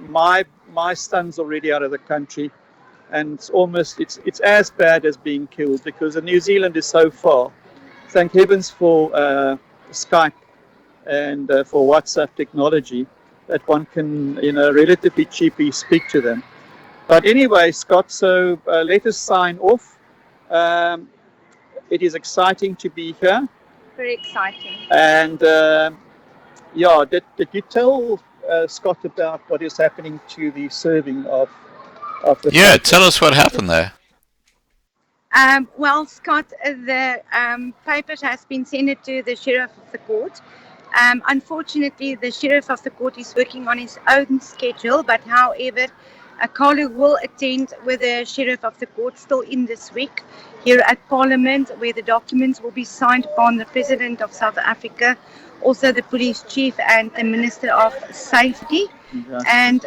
My son's already out of the country, and it's as bad as being killed, because New Zealand is so far. Thank heavens for Skype and for WhatsApp technology, that one can, relatively cheaply speak to them. But anyway, Scott, so let us sign off. It is exciting to be here. Very exciting. And did you tell Scott about what is happening to the serving of the Yeah, paper? tell us what happened there. Well, Scott, the papers has been sent to the sheriff of the court. Unfortunately, the sheriff of the court is working on his own schedule, but however, a colleague will attend with the sheriff of the court still in this week here at Parliament, where the documents will be signed upon the President of South Africa, also the police chief and the Minister of Safety and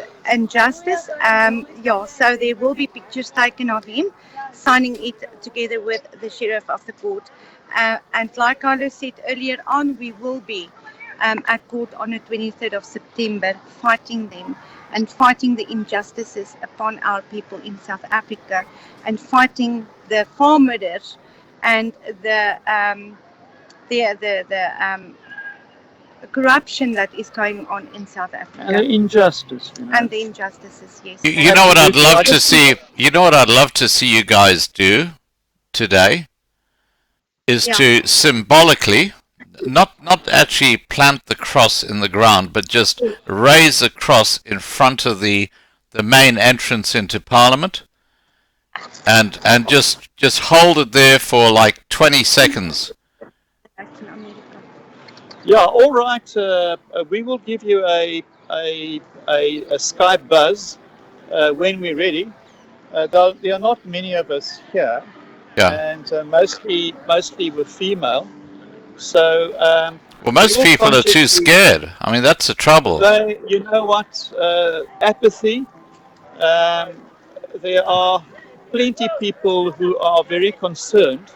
Justice. So there will be pictures taken of him signing it together with the sheriff of the court. And like Carlos said earlier on, we will be at court on the 23rd of September, fighting them and fighting the injustices upon our people in South Africa, and fighting the farmers and the corruption that is going on in South Africa. And the injustice. And the injustices, yes. You know what I'd Absolutely. love to see? You know what I'd love to see you guys do today is to symbolically, not actually plant the cross in the ground, but just raise the cross in front of the main entrance into Parliament, and just hold it there for like 20 seconds. Yeah, all right. We will give you a Skype buzz when we're ready. There are not many of us here, and mostly we're female. So well, most people are too scared. I mean, that's the trouble. You know what? Apathy. There are plenty of people who are very concerned,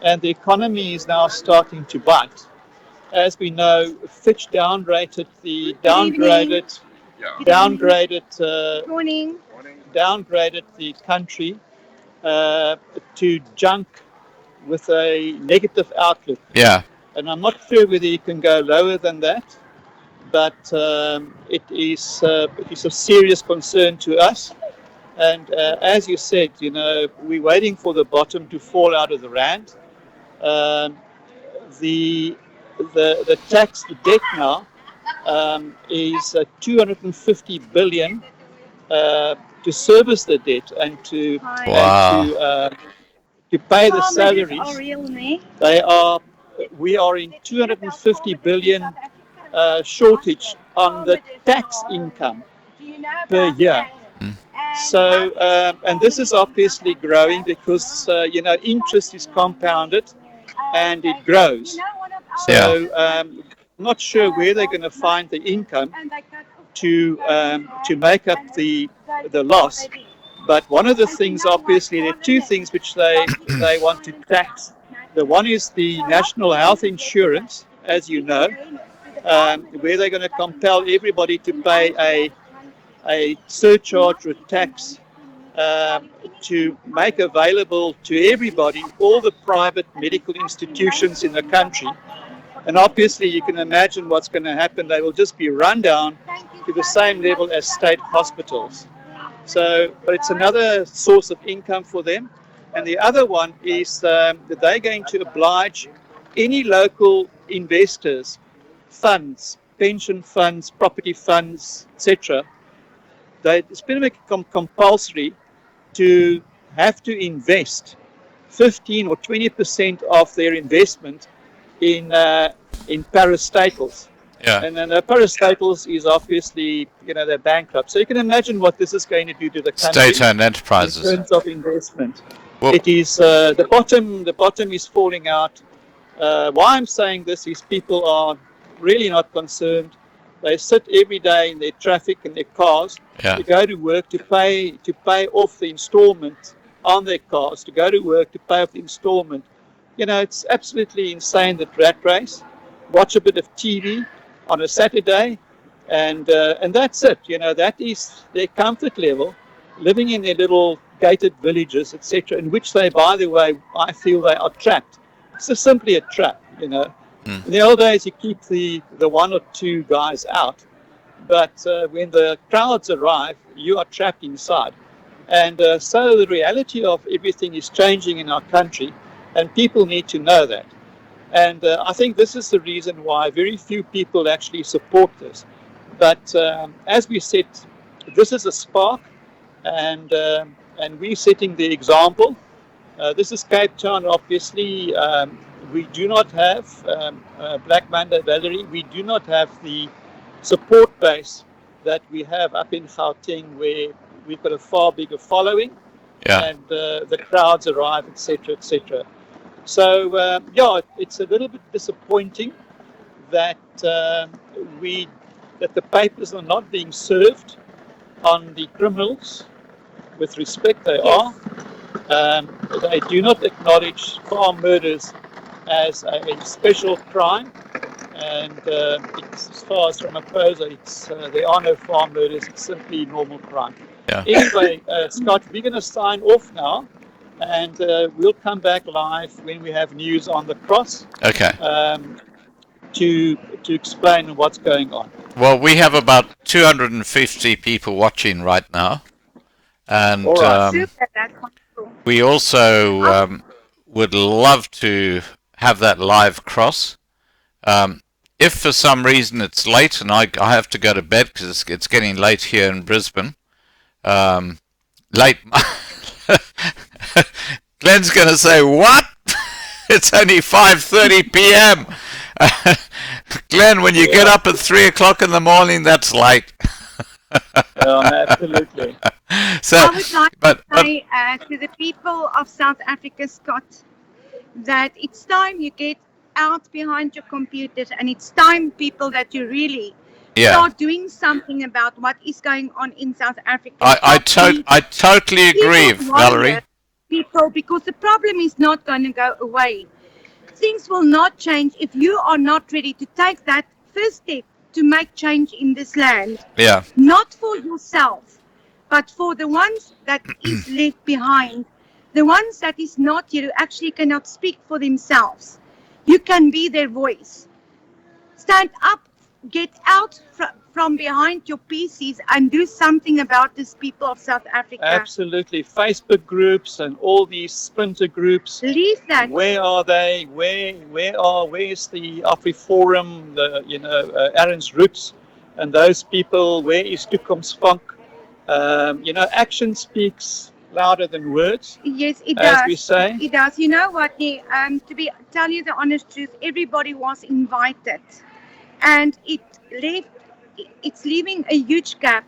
and the economy is now starting to bite. As we know, Fitch downgraded the country to junk with a negative outlook. Yeah. And I'm not sure whether you can go lower than that, but it is a serious concern to us. And as you said, we're waiting for the bottom to fall out of the rand. The debt now is 250 billion to service the debt and to pay the salaries. We are in 250 billion shortage on the tax income per year. So, and this is obviously growing because, interest is compounded and it grows. So, I'm not sure where they're going to find the income to make up the loss. But one of the things, obviously, there are two things which they want to tax. The one is the national health insurance, as you know, where they're going to compel everybody to pay a surcharge or tax to make available to everybody all the private medical institutions in the country. And obviously you can imagine what's going to happen. They will just be run down to the same level as state hospitals. So, but it's another source of income for them. And the other one is that they're going to oblige any local investors, funds, pension funds, property funds, etc. It's been compulsory to have to invest 15 or 20% of their investment in parastaples. Yeah. And then parastaples is obviously, they're bankrupt. So you can imagine what this is going to do to the country. State-owned enterprises. In terms of investment. Well, it is the bottom is falling out. Why I'm saying this is people are really not concerned. They sit every day in their traffic in their cars to go to work to pay off the installment on their cars, to go to work to pay off the installment. It's absolutely insane, that rat race. Watch a bit of TV on a Saturday, and that's it. That is their comfort level, living in their little gated villages, etc., in which they, by the way, I feel they are trapped. It's just simply a trap, In the old days, you keep the one or two guys out, but when the crowds arrive, you are trapped inside. And so the reality of everything is changing in our country, and people need to know that. And I think this is the reason why very few people actually support this. But as we said, this is a spark, and we're setting the example. This is Cape Town, obviously. We do not have Black Monday Valerie. We do not have the support base that we have up in Gauteng, where we've got a far bigger following, Yeah. and the crowds arrive, etc., etc. So yeah, it's a little bit disappointing that that the papers are not being served on the criminals with respect. They are. They do not acknowledge farm murders as a special crime, and as far as from Ramaphosa, there are no farm murders. It's simply normal crime. Yeah. Anyway, Scott, we're going to sign off now, and we'll come back live when we have news on the cross. Okay. To explain what's going on. Well, we have about 250 people watching right now, and Super, that's wonderful. we also would love to have that live cross. If for some reason it's late and I have to go to bed because it's getting late here in Brisbane, late. Glenn's going to say, what? It's only 5:30 p.m. Glenn, when you get up at 3 o'clock in the morning, that's late. Absolutely. So, I would like to say to the people of South Africa, Scott, that it's time you get out behind your computers, and it's time, people, that you really start doing something about what is going on in South Africa. I totally agree, Valerie. People, because the problem is not going to go away. Things will not change if you are not ready to take that first step to make change in this land. Yeah. Not for yourself, but for the ones that is left behind, the ones that is not here, who actually cannot speak for themselves. You can be their voice. Stand up, get out from behind your PCs and do something about these people of South Africa. Absolutely. Facebook groups and all these splinter groups. Leave that. Where are they? Where's the AfriForum, Aaron's Roots, and those people? Where is Toekoms Funk? Action speaks louder than words. Yes, it as does. We say. It does. You know what? Tell you the honest truth, everybody was invited, and it's leaving a huge gap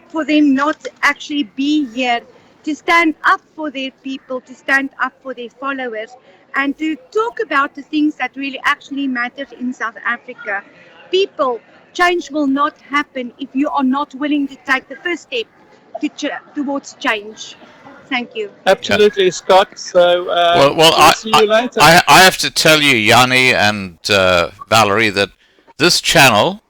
for them not to actually be here to stand up for their people, to stand up for their followers, and to talk about the things that really actually matter in South Africa. People, change will not happen if you are not willing to take the first step towards change. Thank you. Absolutely, Scott. So we'll see you later. I have to tell you, Yanni and Valerie, that this channel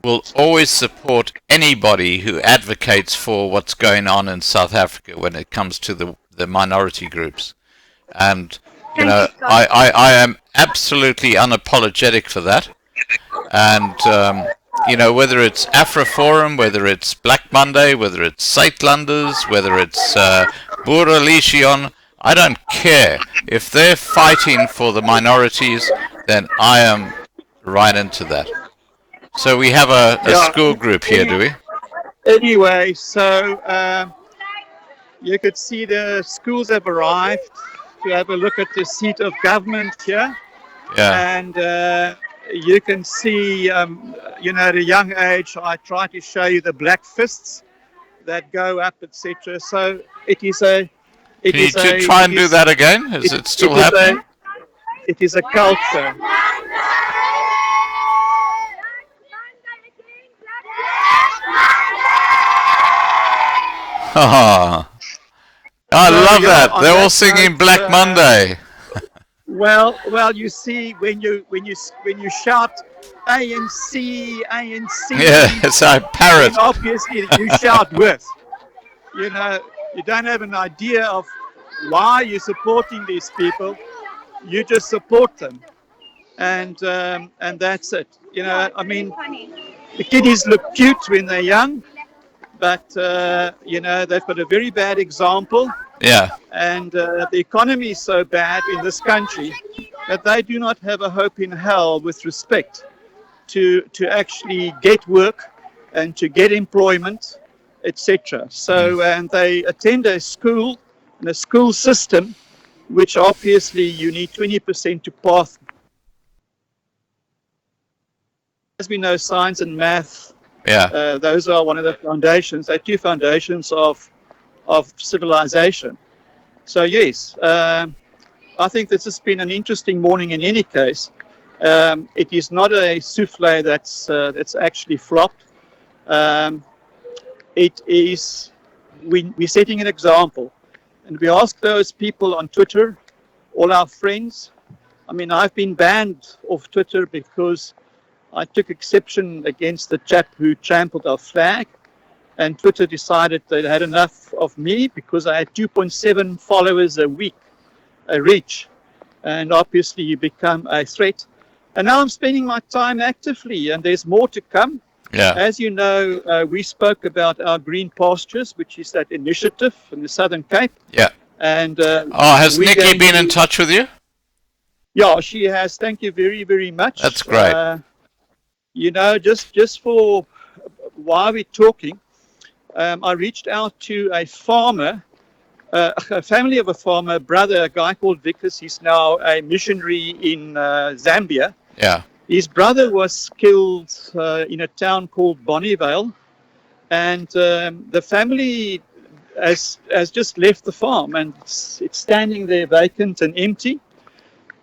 will always support anybody who advocates for what's going on in South Africa when it comes to the minority groups. And, I am absolutely unapologetic for that. And, whether it's AfriForum, whether it's Black Monday, whether it's Suidlanders, whether it's Boere Legion, I don't care. If they're fighting for the minorities, then I am right into that. So we have a school group here, do we? Anyway, so you could see the schools have arrived to have a look at the seat of government here. Yeah. And you can see, at a young age, I try to show you the black fists that go up, etc. So it is a... Can you try and do that again? Is it still happening? It is a culture. Oh, I love that. They're all singing Black Monday. Well, you see, when you shout ANC, yeah, it's a parrot. Obviously, you shout with. You don't have an idea of why you're supporting these people. You just support them, and that's it. The kiddies look cute when they're young, but they've got a very bad example. Yeah. And the economy is so bad in this country that they do not have a hope in hell with respect to actually get work and to get employment, etc. So, and they attend a school and a school system, which obviously you need 20% to pass. As we know, science and math, Yeah. those are one of the foundations. They're two foundations of civilization. So yes, I think this has been an interesting morning in any case. It is not a souffle that's actually flopped. Um, it is, we're setting an example. And we ask those people on Twitter, all our friends. I mean, I've been banned off Twitter because I took exception against the chap who trampled our flag. And Twitter decided they had enough of me because I had 2.7 followers a week, a reach. And obviously you become a threat. And now I'm spending my time actively, and there's more to come. Yeah. As you know, we spoke about our green pastures, which is that initiative in the Southern Cape. Yeah. And has Nikki been in touch with you? Yeah, she has. Thank you very, very much. That's great. You know, just for while we're talking, I reached out to a farmer, a family of a farmer, brother, a guy called Vickers. He's now a missionary in Zambia. Yeah. His brother was killed in a town called Bonnievale, and the family has just left the farm, and it's standing there vacant and empty.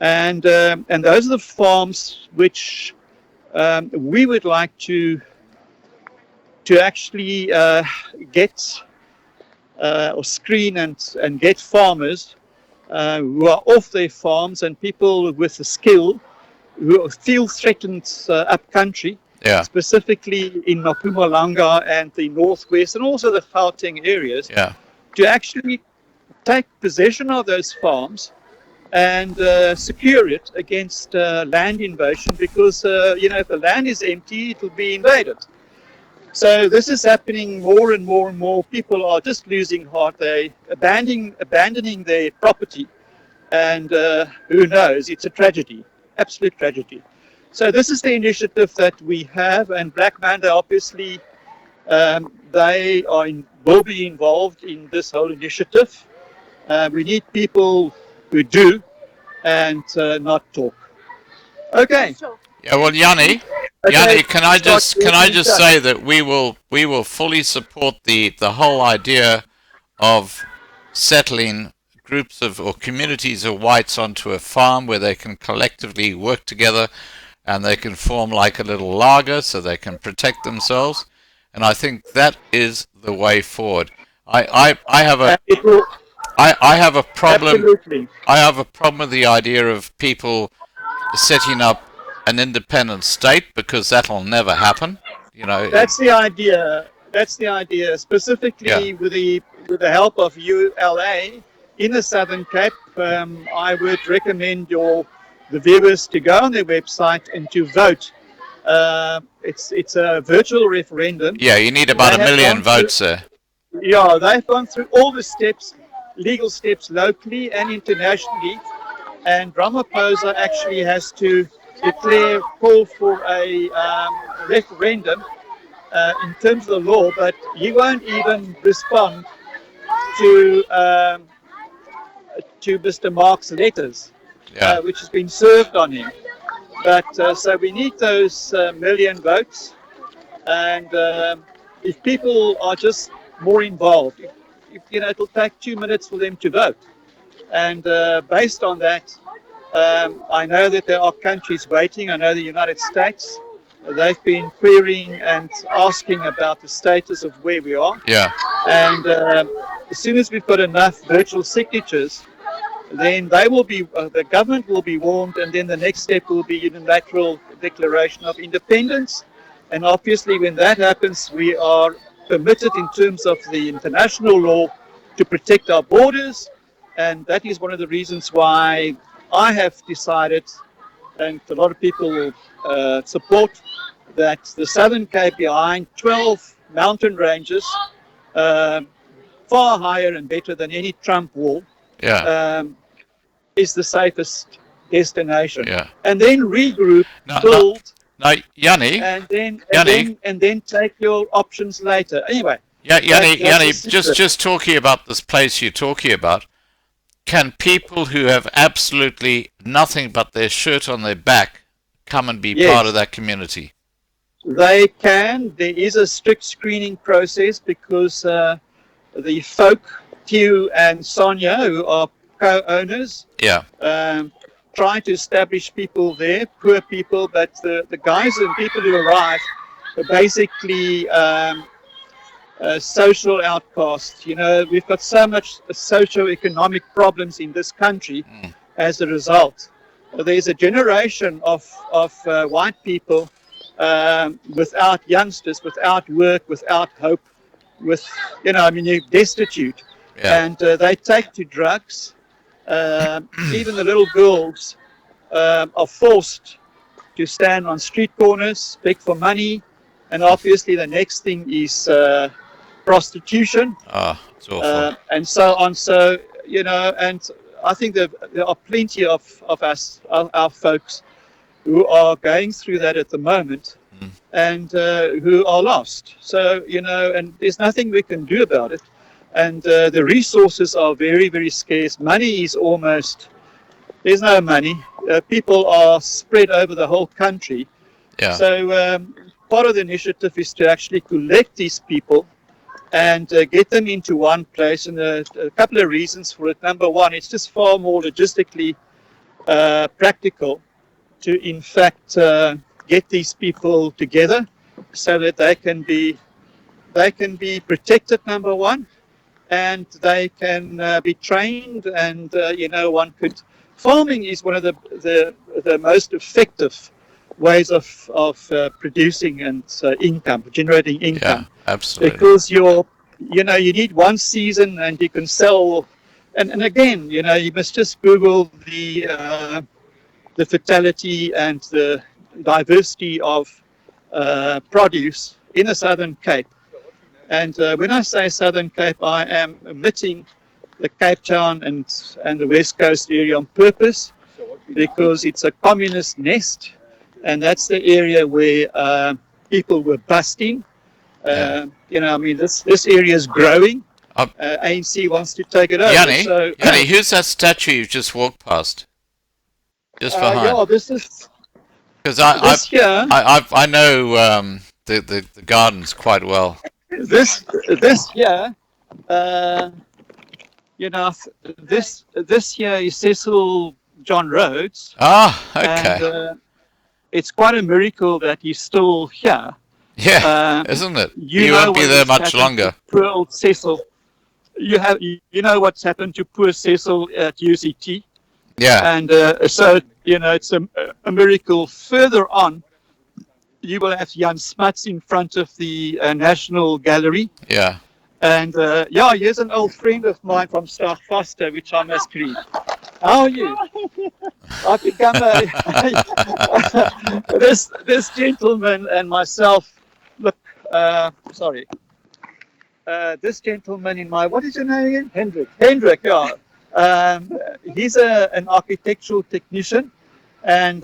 And those are the farms which we would like to actually get or screen and get farmers who are off their farms and people with the skill who feel threatened up country, Yeah. specifically in Mpumalanga and the northwest and also the Gauteng areas, Yeah. to actually take possession of those farms and secure it against land invasion, because you know, if the land is empty, it will be invaded. So this is happening more and more and more. People are just losing heart. They abandoning their property, and who knows? It's a tragedy, absolute tragedy. So this is the initiative that we have, and Black Manda obviously they will be involved in this whole initiative. We need people who do and not talk. Okay. Yeah. Well, Yanni, can I just say that we will fully support the whole idea of settling groups of or communities of whites onto a farm where they can collectively work together and they can form like a little lager so they can protect themselves. And I think that is the way forward. I have a problem. Absolutely. I have a problem with the idea of people setting up an independent state, because that'll never happen. You know. That's the idea. That's the idea. Specifically, with the help of ULA in the Southern Cape, I would recommend the viewers to go on their website and to vote. It's a virtual referendum. Yeah, you need about 1 million votes there. Yeah, they've gone through all the steps, legal steps locally and internationally, and Ramaphosa actually has to call for a referendum in terms of the law, but he won't even respond to Mr. Mark's letters, which has been served on him. But so we need those million votes, and if people are just more involved, you know, it'll take 2 minutes for them to vote, and based on that, I know that there are countries waiting. I know the United States, they've been querying and asking about the status of where we are. Yeah. And as soon as we've got enough virtual signatures, then they will be, the government will be warned, and then the next step will be unilateral declaration of independence. And obviously, when that happens, we are permitted in terms of the international law to protect our borders, and that is one of the reasons why I have decided, and a lot of people will support, that the Southern Cape, behind 12 mountain ranges, far higher and better than any Trump wall, is the safest destination. Yeah. And then regroup, Now, build, Yanni, and then take your options later. Anyway, Yanni, that's the secret. just talking about this place you're talking about, can people who have absolutely nothing but their shirt on their back come and be part of Yes, that community? they can. There is a strict screening process because the folk, Hugh and Sonia, who are co-owners, Yeah. trying to establish people there, poor people, but the guys and people who arrive are basically social outcasts. You know, we've got so much socio-economic problems in this country as a result. There's a generation of white people without youngsters, without work, without hope, with, you know, I mean, you're destitute. Yeah. And they take to drugs. Even the little girls are forced to stand on street corners, beg for money, and obviously the next thing is prostitution, Oh, it's awful. and so on. So, you know, and I think there are plenty of us, our folks, who are going through that at the moment, and who are lost. So, you know, and there's nothing we can do about it. And the resources are very, very scarce. Money is almost, there's no money. People are spread over the whole country. Yeah. So part of the initiative is to actually collect these people and get them into one place. And a couple of reasons for it. Number one, it's just far more logistically practical to, in fact, get these people together so that they can be protected, number one, and they can be trained. And you know, one could, farming is one of the most effective ways of producing and income, generating income. Yeah, absolutely. Because you need one season and you can sell. And again, you know, you must just Google the fertility and the diversity of produce in the Southern Cape. And when I say Southern Cape, I am omitting the Cape Town and the West Coast area on purpose, because it's a communist nest, and that's the area where people were busting. You know, I mean, this area is growing. ANC wants to take it over. Yanni, who's that statue you just walked past? Just behind. Yeah, this is. Because I know the gardens quite well. This year, you know, this year is Cecil John Rhodes. Ah, okay. And it's quite a miracle that he's still here. Yeah, isn't it? You won't be there much longer. Poor old Cecil. You know what's happened to poor Cecil at UCT. Yeah. And so, you know, it's a miracle. Further on, you will have Jan Smuts in front of the National Gallery. Yeah. And here's an old friend of mine from South Foster, which I must greet. How are you? I've become this gentleman and myself. Look, sorry. This gentleman in my, what is your name again? Hendrik, yeah. He's an architectural technician. And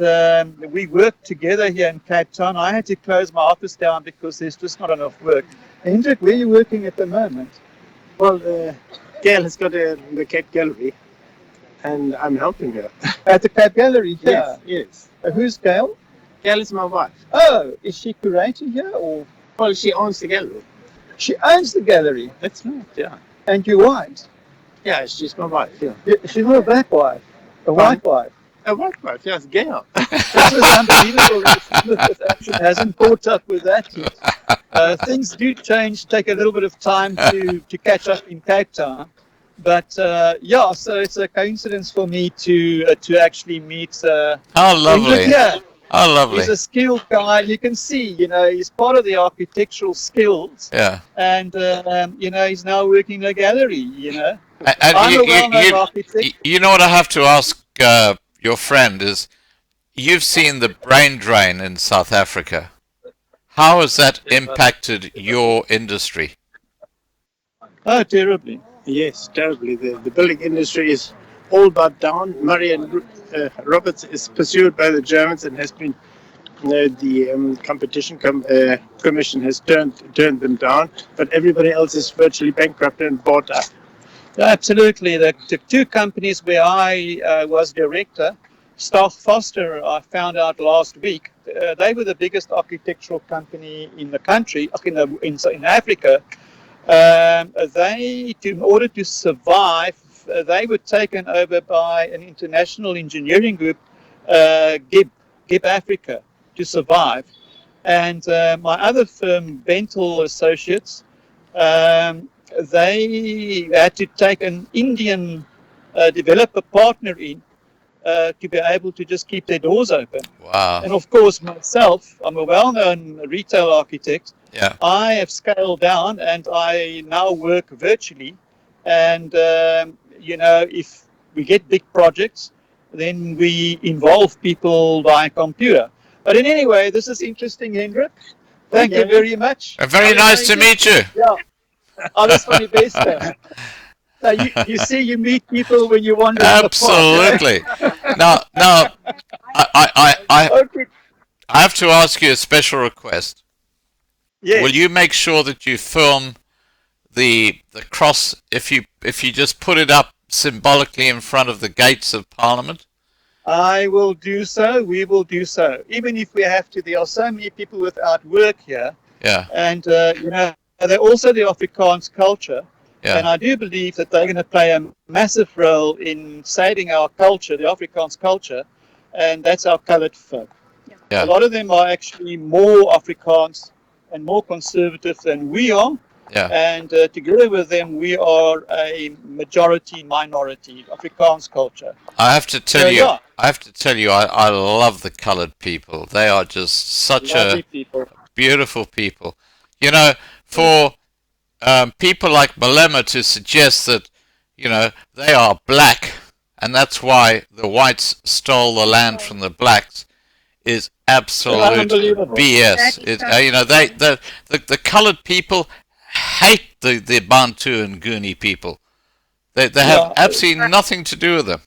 we work together here in Cape Town. I had to close my office down because there's just not enough work. Hendrik, where are you working at the moment? Well, Gail has got the Cape Gallery, and I'm helping her. At the Cape Gallery here? Yes. Who's Gail? Gail is my wife. Oh, is she curator here, or? Well, she owns the gallery. She owns the gallery? That's right, yeah. And your wife? Yeah, she's my wife, yeah. She's not a black wife, a white wife. A white wife, yes, Gail. That was unbelievable. This action hasn't caught up with that yet. Things do change, take a little bit of time to catch up in Cape Town. But so it's a coincidence for me to actually meet. How lovely! Yeah, how lovely! He's a skilled guy. You can see, you know, he's part of the architectural skills. Yeah. And you know, he's now working in a gallery. You know, and you know what I have to ask your friend is, you've seen the brain drain in South Africa. How has that impacted your industry? Oh, terribly. Yes, terribly. The building industry is all but down. Marian Roberts is pursued by the Germans and has been the competition commission has turned them down, but everybody else is virtually bankrupt and bought up. Absolutely. The two companies where I was director, Staff Foster, I found out last week, they were the biggest architectural company in the country, in Africa. In order to survive, they were taken over by an international engineering group, GIB Africa, to survive. And my other firm, Bentel Associates, they had to take an Indian developer partner in to be able to just keep their doors open. Wow. And of course, myself, I'm a well-known retail architect. Yeah. I have scaled down and I now work virtually. And, if we get big projects, then we involve people by computer. But in any way, this is interesting, Hendrik. Thank you very much. Very nice to meet you. Yeah. Alles van die beste. So you see, you meet people when you wander. Absolutely. Now, Okay. I have to ask you a special request. Yes. Will you make sure that you film the cross if you just put it up symbolically in front of the gates of Parliament? I will do so. We will do so. Even if we have to, there are so many people without work here. Yeah. And, they're also the Afrikaans culture. Yeah. And I do believe that they're going to play a massive role in saving our culture, the Afrikaans culture. And that's our coloured folk. Yeah. A lot of them are actually more Afrikaans and more conservative than we are. Yeah. And together with them, we are a majority minority Afrikaans culture. I have to tell you, yeah. I love the coloured people. They are just such Lovely people. Beautiful people. You know, for people like Malema to suggest that, they are black and that's why the whites stole the land from the blacks is absolute BS. The coloured people hate the Bantu and Guni people. They have absolutely nothing to do with them.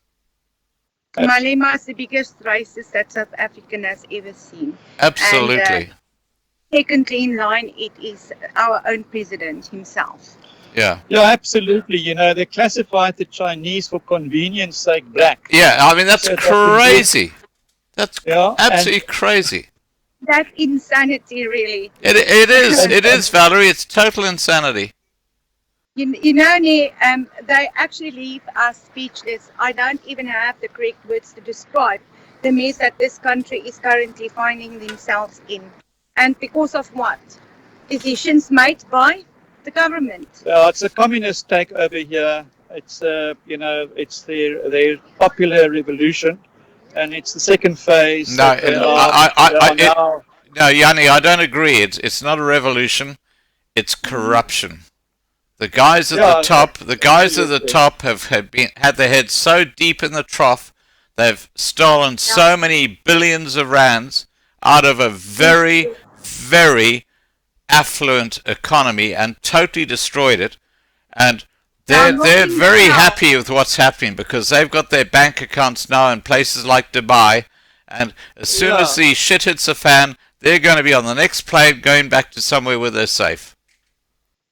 Malema is the biggest racist that South Africa has ever seen. Absolutely. And, secondly in line, it is our own president himself. Yeah. Yeah, absolutely. They classified the Chinese for convenience sake black. Yeah, I mean, that's crazy. That's absolutely crazy. That's insanity, really. It is, Valerie. It's total insanity. They actually leave us speechless. I don't even have the correct words to describe the mess that this country is currently finding themselves in. And because of what? Decisions made by the government. It's a communist takeover here. It's it's their popular revolution, and it's the second phase. No, Yanni, I don't agree. It's not a revolution. It's corruption. The guys at the top, have had their heads so deep in the trough, they've stolen so many billions of rands out of a very, very affluent economy and totally destroyed it. And they're very happy with what's happening because they've got their bank accounts now in places like Dubai. And as soon as the shit hits the fan, they're going to be on the next plane going back to somewhere where they're safe.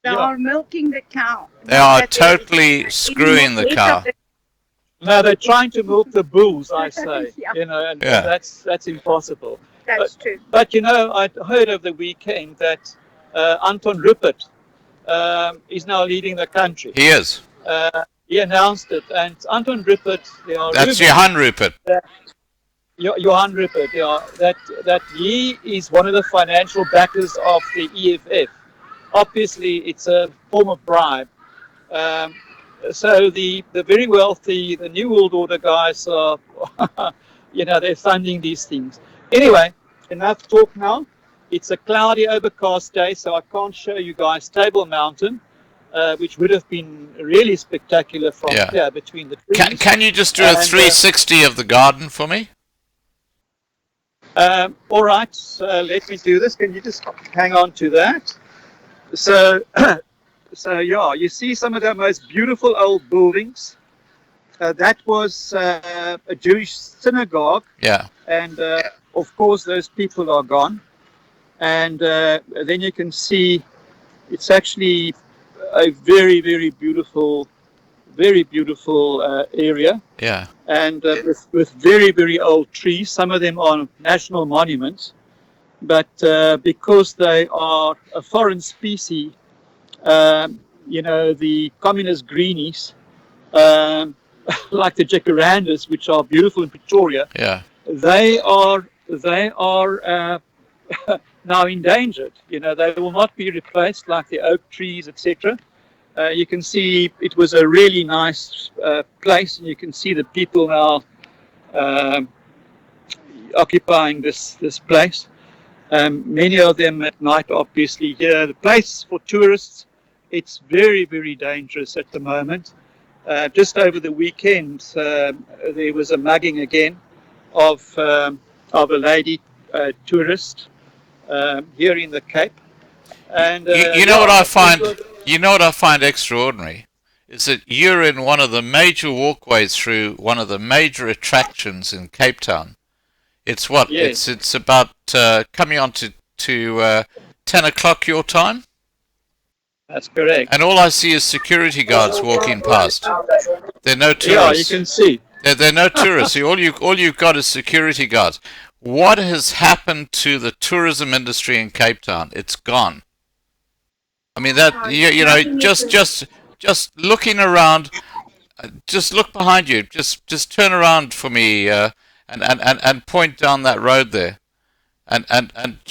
They are milking the cow. They are totally screwing the cow. No, they're trying to milk the bulls, I say. And that's impossible. That's true. But I heard over the weekend that Anton Rupert is now leading the country. He is. He announced it, and Anton Rupert. That's Johan Rupert. Johan Rupert. That he is one of the financial backers of the EFF. Obviously, it's a form of bribe. So the very wealthy, the New World Order guys are, they're funding these things. Anyway, enough talk now. It's a cloudy, overcast day, so I can't show you guys Table Mountain, which would have been really spectacular from here between the trees. Can you just do a 360 of the garden for me? All right, let me do this. Can you just hang on to that? So, you see some of the most beautiful old buildings. that was a Jewish synagogue, Yeah. and of course those people are gone. And then you can see it's actually a very, very beautiful area, Yeah. and with very, very old trees. Some of them are national monuments, but because they are a foreign species, the communist greenies, um, like the jacarandas, which are beautiful in Pretoria, Yeah. they are now endangered. They will not be replaced like the oak trees, etc. You can see it was a really nice place, and you can see the people now um, occupying this place. Many of them at night, obviously. Here, the place for tourists, it's very, very dangerous at the moment. Just over the weekend, there was a mugging again of a lady tourist here in the Cape. And You know what I find? You know what I find extraordinary is that you're in one of the major walkways through one of the major attractions in Cape Town. It's what? Yes. It's about coming on to 10 o'clock your time, That's correct. and all I see is security guards walking past. There are no Yeah, you tourists. can see. There are no tourists. All you've got is security guards. What has happened to the tourism industry in Cape Town? It's gone. I mean that you know just looking around, just look behind you. Just turn around for me and point down that road there. And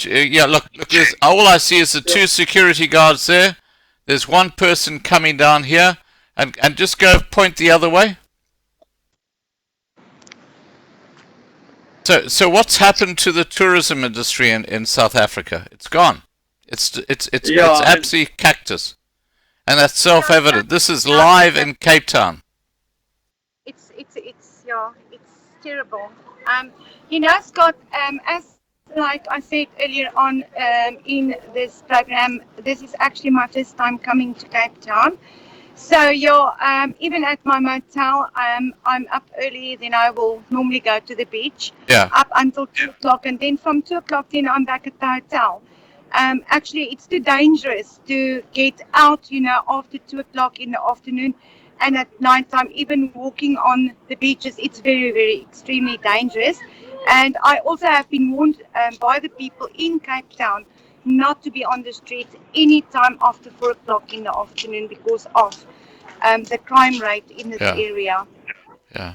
yeah, look. There's, all I see is the two security guards there. There's one person coming down here, and just go point the other way. So what's happened to the tourism industry in South Africa? It's gone. It's absolutely cactus, and that's self-evident. This is live in Cape Town. It's terrible. Scott, as like I said earlier on in this program, this is actually my first time coming to Cape Town. So even at my motel, I'm up early. Then I will normally go to the beach. Yeah. Up until 2 o'clock, and then from 2 o'clock, then I'm back at the hotel. Actually, it's too dangerous to get out, after 2 o'clock in the afternoon, and at night time, even walking on the beaches, it's very, very extremely dangerous. And I also have been warned by the people in Cape Town not to be on the streets any time after 4 o'clock in the afternoon because of the crime rate in this area. Yeah.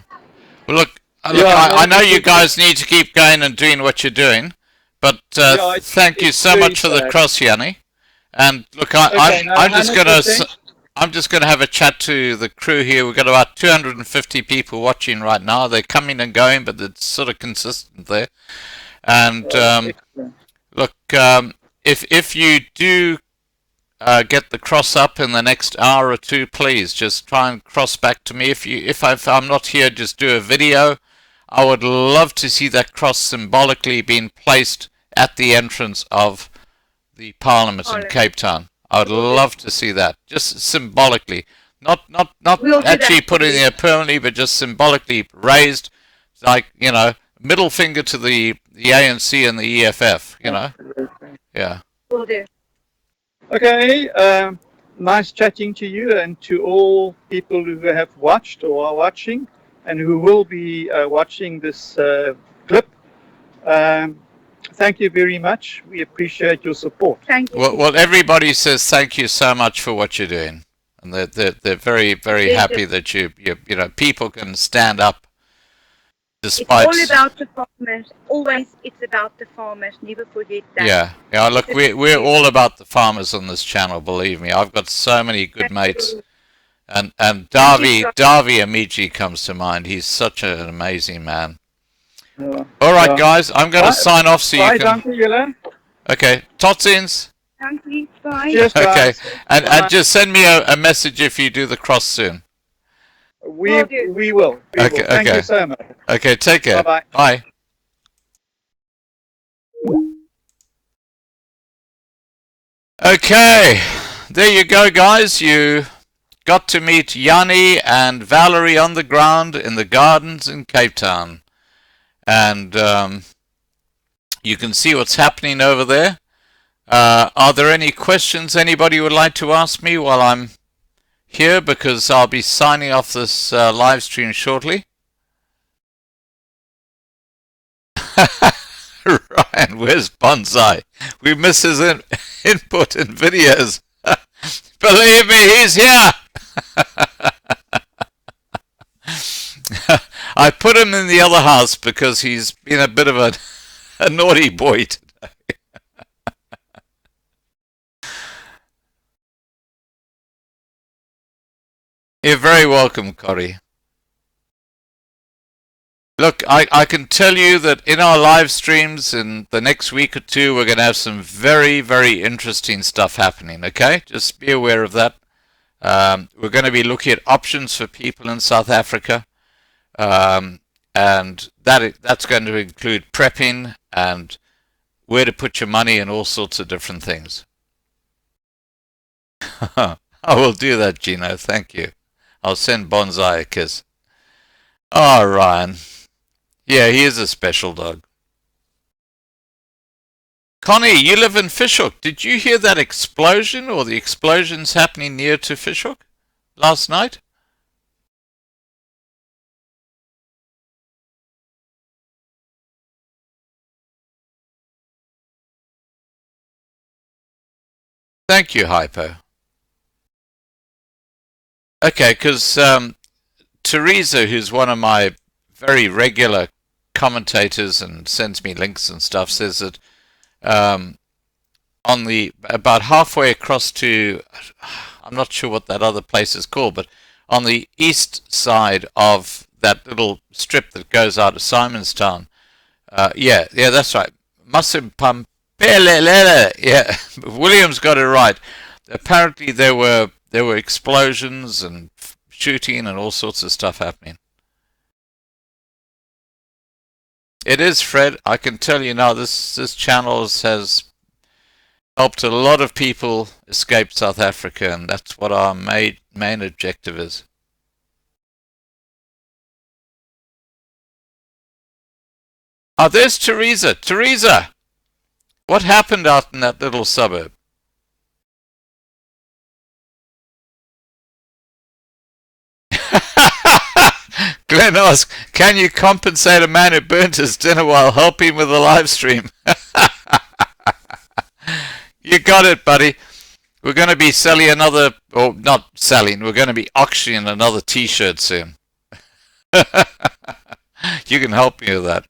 Well, look, I know you guys need to keep going and doing what you're doing, but thank you so much for the cross, Yanni. And look, I'm just gonna have a chat to the crew here. We've got about 250 people watching right now. They're coming and going, but it's sort of consistent there. And look, if you do get the cross up in the next hour or two, please just try and cross back to me. If I'm not here, just do a video. I would love to see that cross symbolically being placed at the entrance of the Parliament in Cape Town. I would love to see that, just symbolically, not actually put it there permanently, but just symbolically raised, like middle finger to the ANC and the EFF. Yeah. Will do. Okay, nice chatting to you and to all people who have watched or are watching and who will be watching this clip. Thank you very much. We appreciate your support. Thank you. Well, everybody says thank you so much for what you're doing, and they're very, very happy that you people can stand up despite. It's all about the farmers. Always, it's about the farmers. Never forget that. Yeah. Look, we're all about the farmers on this channel. Believe me, I've got so many good mates, and Davi Amiji comes to mind. He's such an amazing man. All right, guys, I'm going to sign off so you can. Okay, totsiens. Thank you. Bye. Cheers, guys. Okay, and just send me a message if you do the cross soon. We will. Okay. Thank you so much. Okay, take care. Bye-bye. Bye. Okay, there you go, guys. You got to meet Yanni and Valerie on the ground in the gardens in Cape Town. And you can see what's happening over there. Are there any questions anybody would like to ask me while I'm here? Because I'll be signing off this live stream shortly. Ryan, where's Bonsai? We miss his input in videos. Believe me, he's here. I put him in the other house because he's been a bit of a naughty boy today. You're very welcome, Corey. Look, I can tell you that in our live streams in the next week or two, we're going to have some very, very interesting stuff happening, okay? Just be aware of that. We're going to be looking at options for people in South Africa. And that's going to include prepping and where to put your money and all sorts of different things. I will do that, Gino. Thank you. I'll send Bonsai a kiss. Oh, Ryan. Yeah, he is a special dog. Connie, you live in Fishhook. Did you hear that explosion or the explosions happening near to Fishhook last night? Thank you, Hypo. Okay, because Teresa, who's one of my very regular commentators and sends me links and stuff, says that on the about halfway across to, I'm not sure what that other place is called, but on the east side of that little strip that goes out of Simonstown, yeah, that's right, Masimpampelelele, yeah, William's got it right. Apparently there were explosions and shooting and all sorts of stuff happening. It is, Fred. I can tell you now, this channel has helped a lot of people escape South Africa, and that's what our main objective is. Oh, there's Teresa. Teresa! What happened out in that little suburb? Glenn asks, can you compensate a man who burnt his dinner while helping with the live stream? You got it, buddy. We're going to be selling another, or not selling, we're going to be auctioning another t-shirt soon. You can help me with that.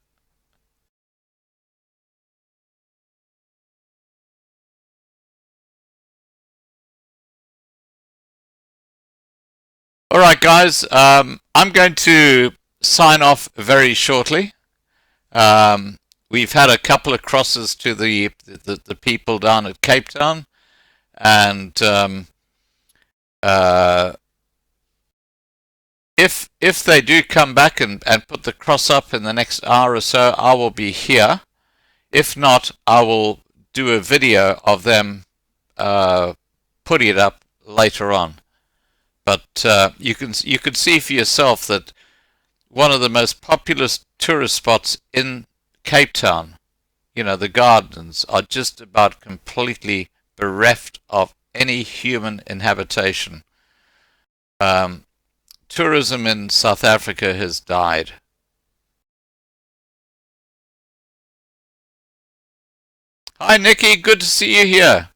Alright guys, I'm going to sign off very shortly. We've had a couple of crosses to the people down at Cape Town, and if they do come back and put the cross up in the next hour or so, I will be here. If not, I will do a video of them putting it up later on. But you can see for yourself that one of the most populous tourist spots in Cape Town, you know, the gardens, are just about completely bereft of any human inhabitation. Tourism in South Africa has died. Hi Nikki, good to see you here.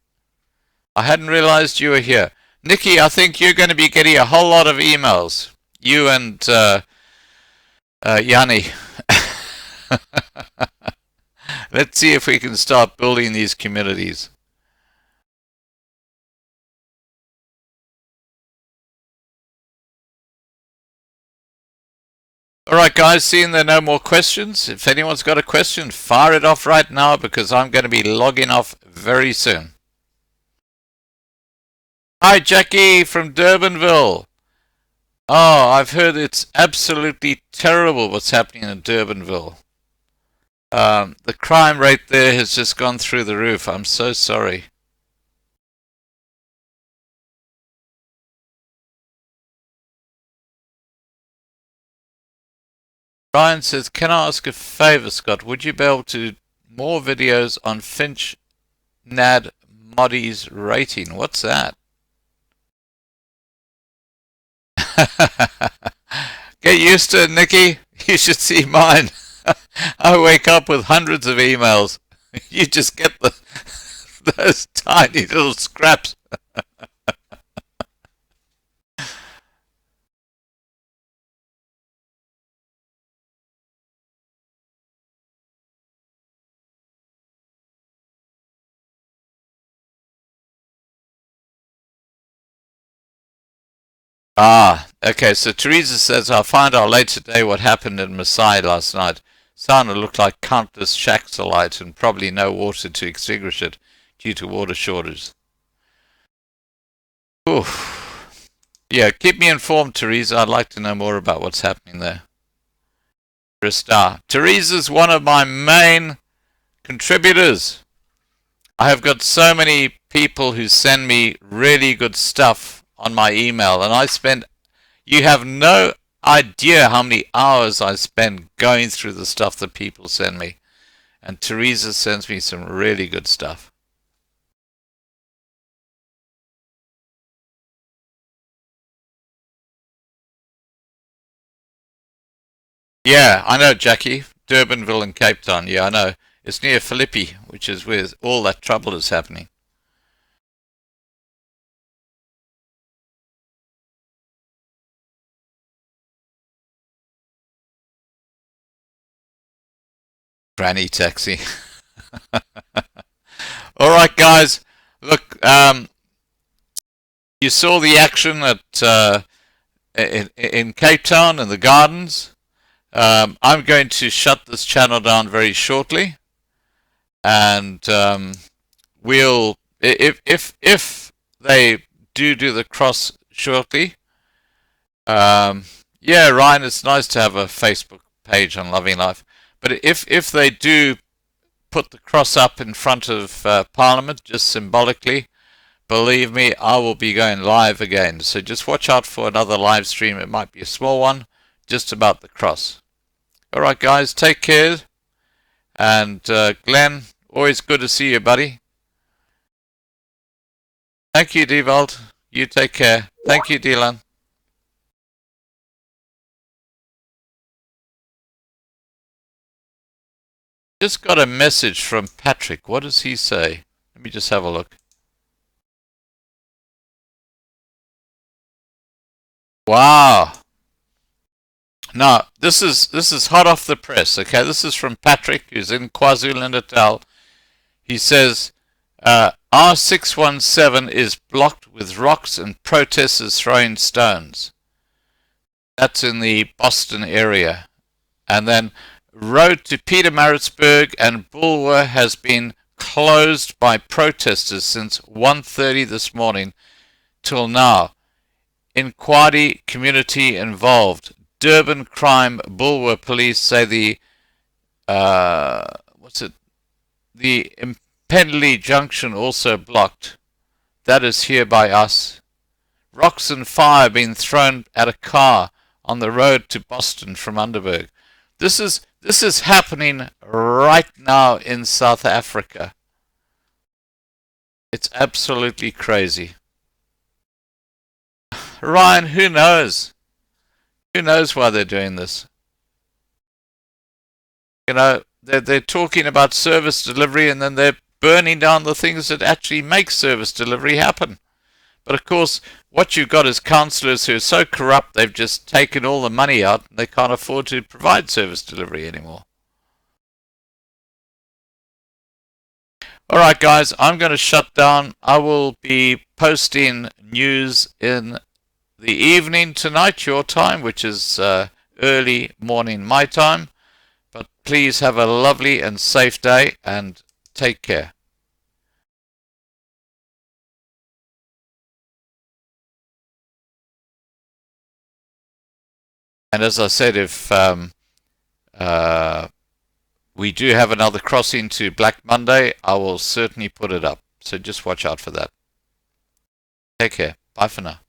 I hadn't realized you were here. Nikki, I think you're going to be getting a whole lot of emails. You and Yanni. Let's see if we can start building these communities. Alright guys, seeing there are no more questions, if anyone's got a question, fire it off right now because I'm going to be logging off very soon. Hi Jackie from Durbanville. Oh, I've heard it's absolutely terrible what's happening in Durbanville. The crime rate there has just gone through the roof. I'm so sorry. Ryan says, can I ask a favour, Scott? Would you be able to more videos on Finch Nad Moddy's rating? What's that? Get used to it, Nikki. You should see mine. I wake up with hundreds of emails. You just get those tiny little scraps. Okay, so Teresa says, I'll find out later today what happened in Maasai last night. Sauna looked like countless shacks alight and probably no water to extinguish it due to water shortages. Oof. Yeah, keep me informed, Teresa. I'd like to know more about what's happening there. Teresa's one of my main contributors. I have got so many people who send me really good stuff on my email, and you have no idea how many hours I spend going through the stuff that people send me. And Teresa sends me some really good stuff. Yeah, I know, Jackie. Durbanville and Cape Town. Yeah, I know. It's near Philippi, which is where all that trouble is happening. Granny taxi. All right, guys. Look, you saw the action at in Cape Town and the gardens. I'm going to shut this channel down very shortly, and we'll if they do the cross shortly. Yeah, Ryan, it's nice to have a Facebook page on Loving Life, but if they do put the cross up in front of Parliament, just symbolically, believe me, I will be going live again. So just watch out for another live stream. It might be a small one, just about the cross. All right, guys, take care. And Glenn, always good to see you, buddy. Thank you, Devald. You take care. Thank you, Dylan. Just got a message from Patrick. What does he say? Let me just have a look. Wow. Now, this is hot off the press, okay? This is from Patrick, who's in KwaZulu-Natal. He says, R617 is blocked with rocks and protesters throwing stones. That's in the Boston area. And then, road to Pietermaritzburg and Bulwer has been closed by protesters since 1:30 this morning till now. Inquiry community involved. Durban crime Bulwer police say the Impendley Junction also blocked. That is here by us. Rocks and fire being thrown at a car on the road to Boston from Underberg. This is happening right now in South Africa. It's absolutely crazy. Ryan, who knows? Who knows why they're doing this? You know, they're talking about service delivery, and then they're burning down the things that actually make service delivery happen. But of course, what you've got is councillors who are so corrupt they've just taken all the money out and they can't afford to provide service delivery anymore. Alright guys, I'm going to shut down. I will be posting news in the evening tonight, your time, which is early morning my time. But please have a lovely and safe day and take care. And as I said, if we do have another crossing to Black Monday, I will certainly put it up. So just watch out for that. Take care. Bye for now.